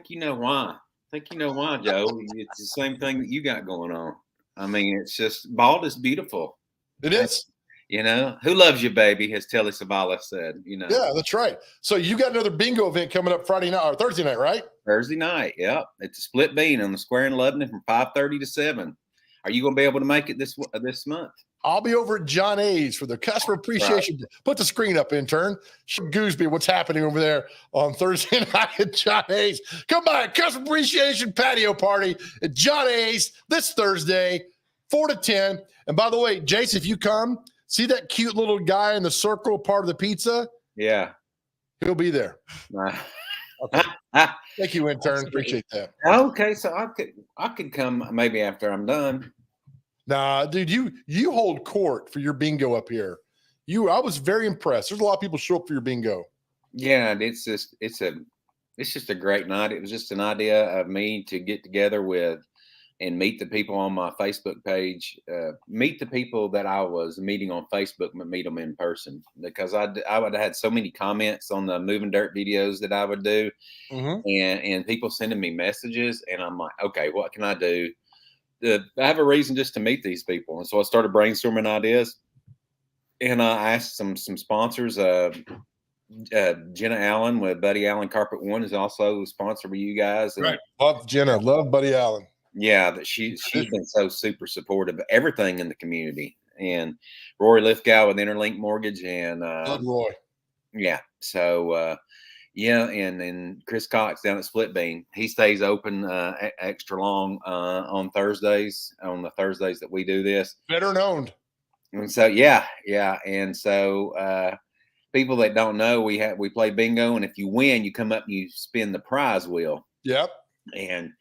you know why. I think you know why, Joe. It's the same thing that you got going on. I mean, it's just bald is beautiful. It is. You know, who loves you, baby, as Telly Savalas said, you know. Yeah, that's right. So you got another bingo event coming up Friday night or Thursday night, right? Thursday night, yep. It's a split bean on the square in Lebanon from 5:30 to 7. Are you going to be able to make it this month? I'll be over at John A's for the customer appreciation. Right. Put the screen up, intern. Show Gooseby what's happening over there on Thursday night at John A's. Come by, customer appreciation patio party at John A's this Thursday, 4 to 10. And by the way, Jace, if you come, see that cute little guy in the circle part of the pizza? Yeah. He'll be there. Okay. Thank you, intern. Appreciate that. Okay, so I could come maybe after I'm done. Nah, dude, you hold court for your bingo up here. I was very impressed. There's a lot of people show up for your bingo. Yeah, it's just a great night. It was just an idea of me to get together with and meet the people on my Facebook page, meet the people that I was meeting on Facebook, but meet them in person, because I would have had so many comments on the moving dirt videos that I would do, and people sending me messages, and I'm like, okay, what can I do? I have a reason just to meet these people. And so I started brainstorming ideas, and I asked some sponsors. Jenna Allen with Buddy Allen Carpet One is also a sponsor with you guys. And right. Love Jenna. Love Buddy Allen. Yeah, that she's been so super supportive of everything in the community. And Rory Lithgow with Interlink Mortgage and love Roy. Yeah. So and then Chris Cox down at Split Bean. He stays open extra long on the Thursdays that we do this. Better known. And so yeah. And so people that don't know, we play bingo, and if you win, you come up and you spin the prize wheel. Yep. And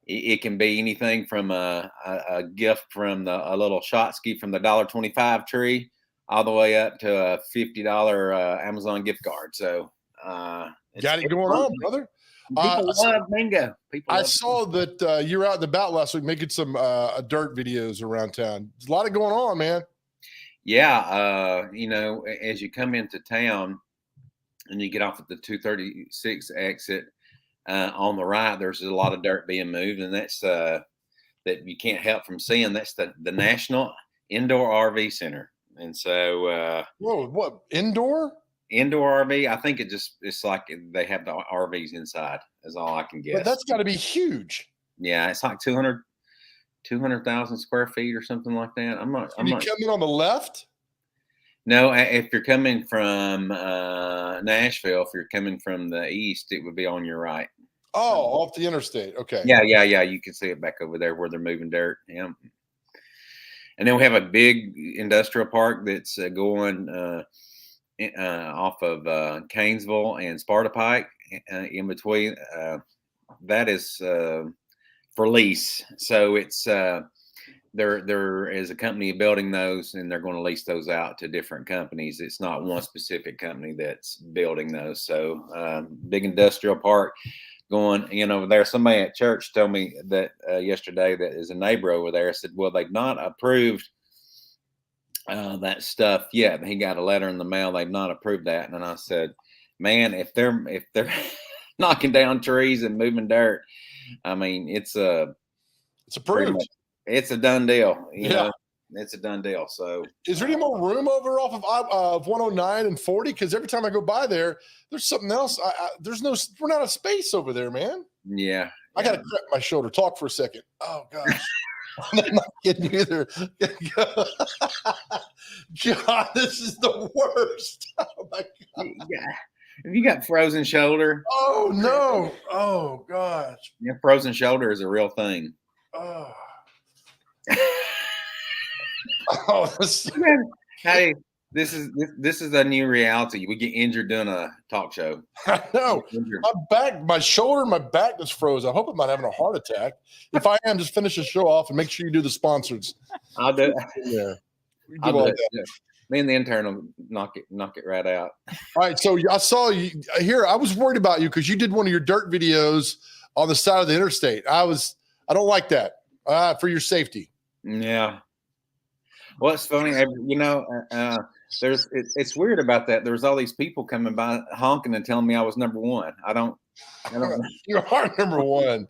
it can be anything from a gift from a little shot ski from the $1.25 tree all the way up to a $50 Amazon gift card. So got it going on, brother. People love bingo. I saw that you were out and about last week making some dirt videos around town. There's a lot of going on, man. Yeah. As you come into town and you get off at the 236 exit, on the right, there's a lot of dirt being moved, and that's that you can't help from seeing. That's the National Indoor RV Center. And so whoa, what indoor RV? I think it's like they have the RVs inside, is all I can guess. But that's got to be huge. Yeah, it's like 200,000 square feet or something like that. Can you come in on the left? No, if you're coming from Nashville, if you're coming from the east, it would be on your right. Oh, off the interstate. Okay. Yeah. You can see it back over there where they're moving dirt. Yeah. And then we have a big industrial park that's going off of Canesville and Sparta Pike in between. That is for lease. So it's there is a company building those, and they're going to lease those out to different companies. It's not one specific company that's building those. So big industrial park going, there. Somebody at church told me that yesterday, that is a neighbor over there, said, well, they've not approved that stuff yet. He got a letter in the mail. They've not approved that. And then I said, man, if they're knocking down trees and moving dirt, I mean, it's approved. It's a done deal. You know, it's a done deal. So is there any more room over off of 109 and 40? Because every time I go by there, there's something else. We're not a space over there, man. Yeah. I got to crack my shoulder. Talk for a second. Oh, gosh. I'm not kidding you either. God, this is the worst. Oh, my God. Yeah. Have you got frozen shoulder? Oh, no. Oh, gosh. Yeah, frozen shoulder is a real thing. Oh. Hey, this is a new reality. We get injured doing a talk show. I know. My shoulder and my back is frozen. I hope I'm not having a heart attack. If I am, just finish the show off and make sure you do the sponsors. I'll do it. Yeah. I'll do it. Me and the intern will knock it right out. All right. So I saw you here. I was worried about you because you did one of your dirt videos on the side of the interstate. I don't like that. For your safety. Yeah. Well, it's funny. It's weird about that. There's all these people coming by honking and telling me I was number one. I don't. You are number one.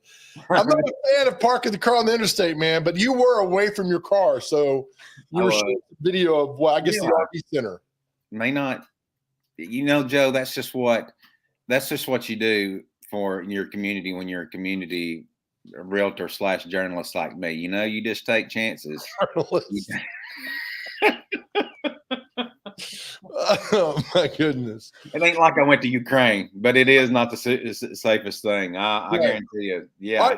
I'm not a fan of parking the car on the interstate, man, but you were away from your car. So you were showing a video of the RV center. May not. Joe, that's just what you do for your community when you're a community realtor / journalist like me. You just take chances. Oh my goodness. It ain't like I went to Ukraine, but it is not the safest thing. I guarantee you. Yeah.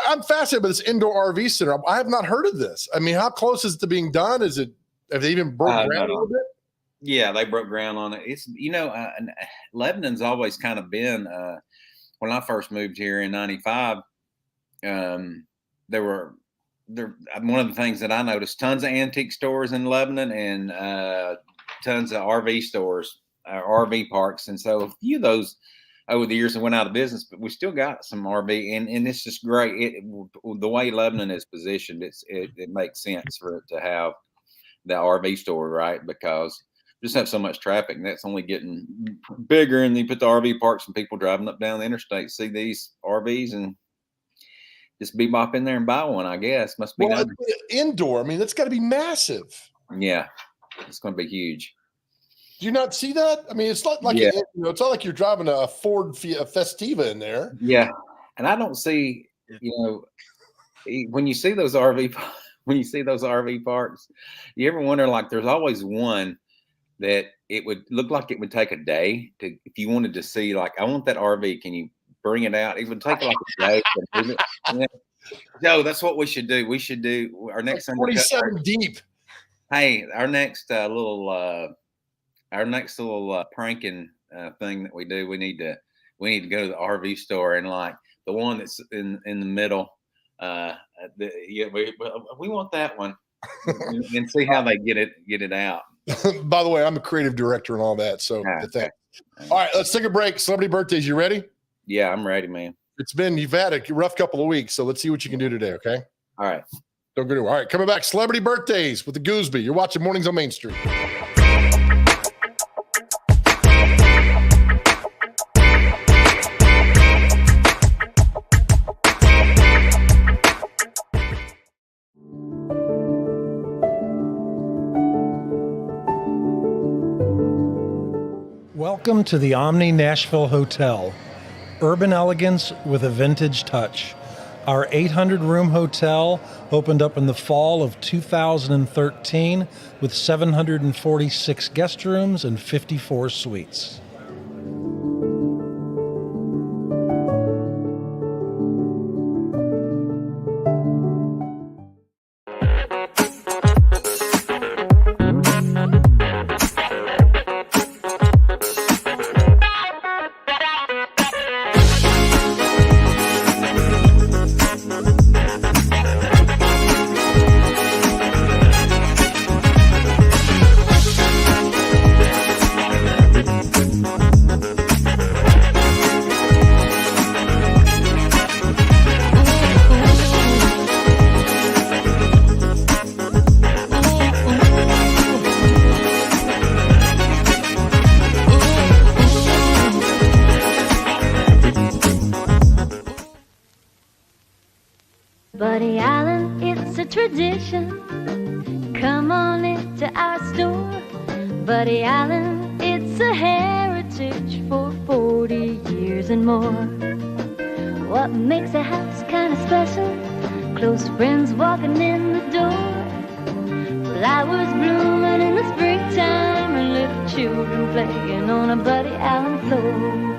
I'm fascinated by this indoor RV center. I have not heard of this. I mean, how close is it to being done? Have they even broke ground a little bit? Yeah, they broke ground on it. It's Lebanon's always kind of been when I first moved here in 95, one of the things that I noticed, tons of antique stores in Lebanon and tons of RV stores, RV parks. And so a few of those over the years went out of business, but we still got some RV and it's just great. The way Lebanon is positioned, it makes sense for it to have the RV store, right? Because just have so much traffic and that's only getting bigger. And you put the RV parks and people driving up down the interstate, see these RVs and just bebop in there and buy one, I guess. Must be nice. Indoor. I mean, that's got to be massive. Yeah, it's going to be huge. Do you not see that? I mean, it's not like it's not like you're driving a Ford Festiva in there. Yeah, and I don't see. When you see those RV parks, you ever wonder? Like, there's always one that it would look like it would take a day to, if you wanted to see. Like, I want that RV. Can you bring it out? It would take like a day to move it. Yeah. Joe, that's what we should do. We should do our next 47 deep. Hey, our next little pranking thing that we do. We need to go to the RV store and like the one that's in the middle. We want that one and see how they get it out. By the way, I'm a creative director and all that. So thanks. All right, let's take a break. Celebrity birthdays. You ready? Yeah, I'm ready, man. You've had a rough couple of weeks, so let's see what you can do today, okay? All right. Don't go to. All right, coming back, celebrity birthdays with the Gooseby. You're watching Mornings on Main Street. Welcome to the Omni Nashville Hotel. Urban elegance with a vintage touch. Our 800-room hotel opened up in the fall of 2013 with 746 guest rooms and 54 suites. Buddy Allen, it's a tradition. Come on into our store. Buddy Allen, it's a heritage for 40 years and more. What makes a house kind of special? Close friends walking in the door. Flowers blooming in the springtime and little children playing on a Buddy Allen floor.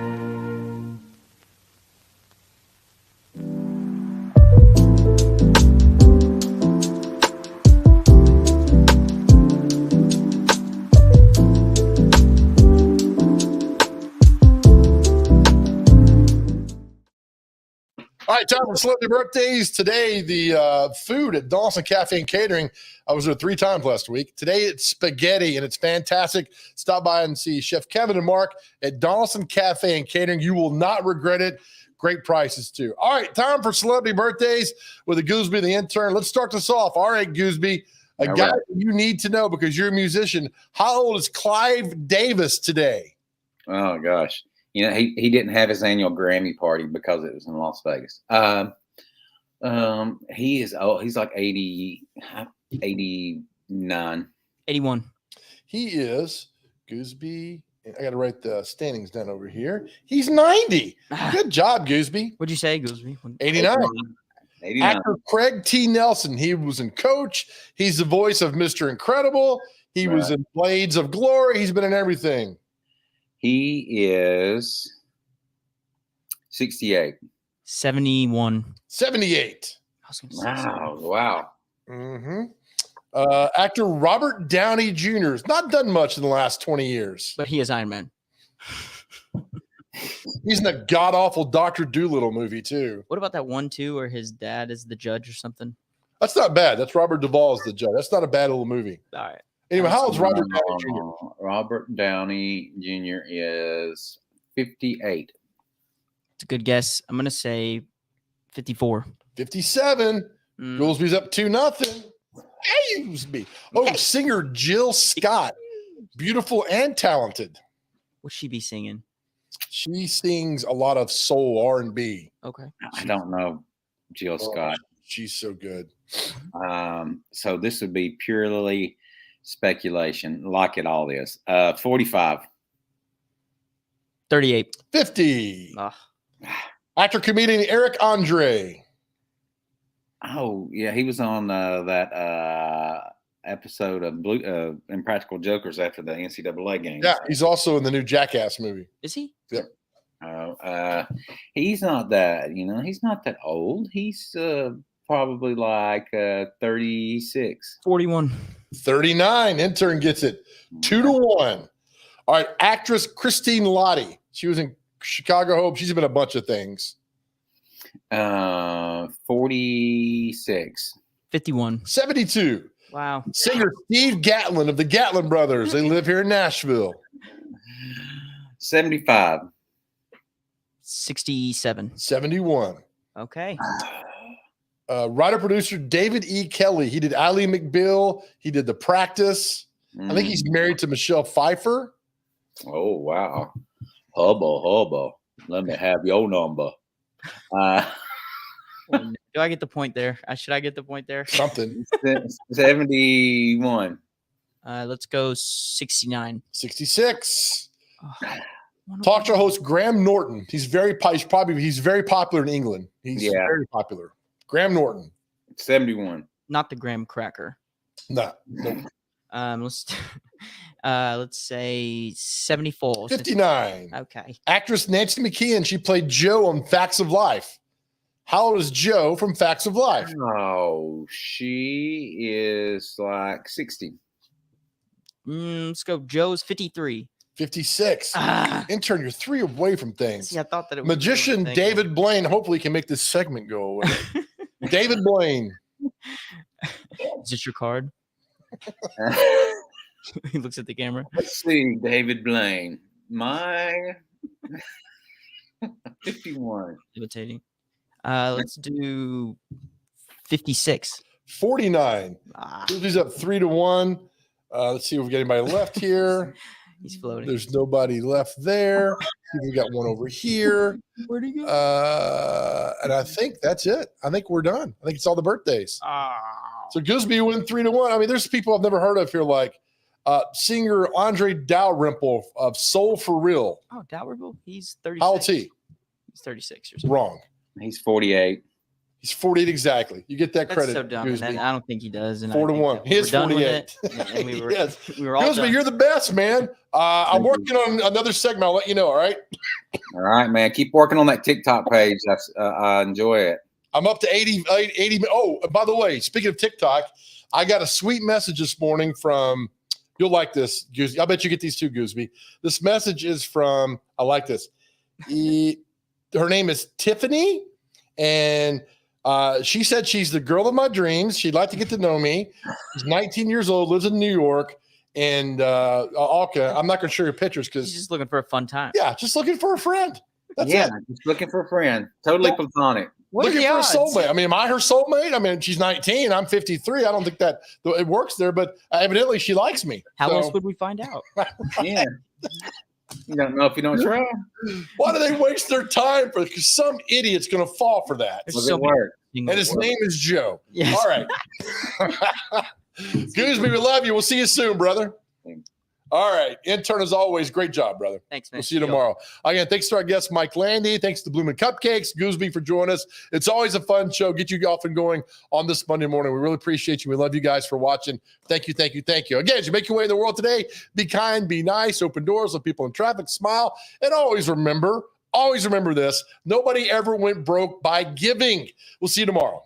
All right, time for celebrity birthdays. Today, the food at Donaldson Cafe and Catering. I was there 3 times last week. Today, it's spaghetti, and it's fantastic. Stop by and see Chef Kevin and Mark at Donaldson Cafe and Catering. You will not regret it. Great prices, too. All right, time for celebrity birthdays with the Gooseby, the intern. Let's start this off. All right, Gooseby, a guy you need to know because you're a musician. How old is Clive Davis today? Oh, gosh. You know, he didn't have his annual Grammy party because it was in Las Vegas. He is old. He's like 89. 81. He is Gooseby. I got to write the standings down over here. He's 90. Good job, Gooseby. What'd you say, Gooseby? 89. 89. Actor Craig T. Nelson. He was in Coach. He's the voice of Mr. Incredible. He was in Blades of Glory. He's been in everything. He is 68. 71. 78. Wow. Mm-hmm. Actor Robert Downey Jr. has not done much in the last 20 years. But he is Iron Man. He's in a god-awful Dr. Dolittle movie, too. What about that one, too, where his dad is the judge or something? That's not bad. That's Robert Duvall as the judge. That's not a bad little movie. All right. Anyway, how old's Robert Downey Jr.? Robert Downey Jr. is 58. It's a good guess. I'm going to say 54. 57. Goolsby's up 2-0. Hey, Goolsby. Oh, singer Jill Scott. Beautiful and talented. What'd she be singing? She sings a lot of soul R&B. Okay. I don't know Jill Scott. She's so good. So this would be purely speculation, like it all is. 45. 38. 50. Actor comedian Eric Andre. Oh, yeah. He was on that episode of Impractical Jokers after the NCAA game. Yeah, he's also in the new Jackass movie. Is he? Yep. He's not that, he's not that old. He's probably like 36. 41. 39. Intern gets it. 2-1. All right. Actress Christine Lottie. She was in Chicago Hope. She's been a bunch of things. 46. 51. 72. Wow. Singer Steve Gatlin of the Gatlin Brothers. They live here in Nashville. 75. 67. 71. Okay. Writer-producer David E. Kelly. He did Ally McBeal. He did The Practice. I think he's married to Michelle Pfeiffer. Oh, wow. Hubba. Let me have your number. Do I get the point there? Should I get the point there? Something. 71. Let's go 69. 66. Talk show host Graham Norton. He's very popular in England. He's very popular. Graham Norton. 71. Not the graham cracker. No. Let's say 74. 59. Okay. Actress Nancy McKeon. She played Jo on Facts of Life. How old is Jo from Facts of Life? Oh, she is like 60. Let's go. Joe's 53. 56. Intern, you're 3 away from things. See, I thought that it was Magician David Blaine. Hopefully, can make this segment go away. David Blaine. Is this your card? He looks at the camera. Let's see, David Blaine. My 51. Imitating. Let's do 56. 49. He's up 3-1. Let's see if we got anybody left here. He's floating. There's nobody left there. We got one over here. Where'd he go? And I think that's it. I think we're done. I think it's all the birthdays. Ah. So Gooseby went 3-1. I mean, there's people I've never heard of here, like singer Andre Dalrymple of Soul for Real. Oh, Dalrymple? He's 36. How old's he? He's 36 years old. Wrong. He's 48. He's 48 exactly. You get that That's credit. so dumb. Gooseby. And I don't think he does. And 4-1. He is 48. And we were, Yes. we were all Gooseby, done. you're the best, man. I'm working on another segment. I'll let you know. All right. All right, man. Keep working on that TikTok page. I enjoy it. I'm up to 80. Oh, by the way, speaking of TikTok, I got a sweet message this morning from, you'll like this, Gooseby. I bet you get these too, Gooseby. This message is from, I like this. Her name is Tiffany, and she said she's the girl of my dreams. She'd like to get to know me. She's 19 years old, lives in New York. And Alka, I'm not going to show your pictures because He's just looking for a fun time. yeah, just looking for a friend. That's yeah, it. just looking for a friend. Totally platonic. What are Looking the for odds? a soulmate. I mean, am I her soulmate? I mean, she's 19. I'm 53. I don't think that it works there, but evidently she likes me. How So, else would we find out? Yeah. You don't know if you don't try. why do they waste their time for? Because some idiot's going to fall for that. There's Was so it many work? things And that his work. name is Joe. Yes. All right. Gooseby, we love you. We'll see you soon, brother. All right. Intern, as always, great job, brother. Thanks, man. We'll see you tomorrow. Again, thanks to our guest, Mike Landy. Thanks to Bloomin' Cupcakes, Gooseby for joining us. It's always a fun show. Get you off and going on this Monday morning. We really appreciate you. We love you guys for watching. Thank you, thank you, thank you. Again, as you make your way in the world today, be kind, be nice, open doors, let people in traffic smile, and always remember this, nobody ever went broke by giving. We'll see you tomorrow.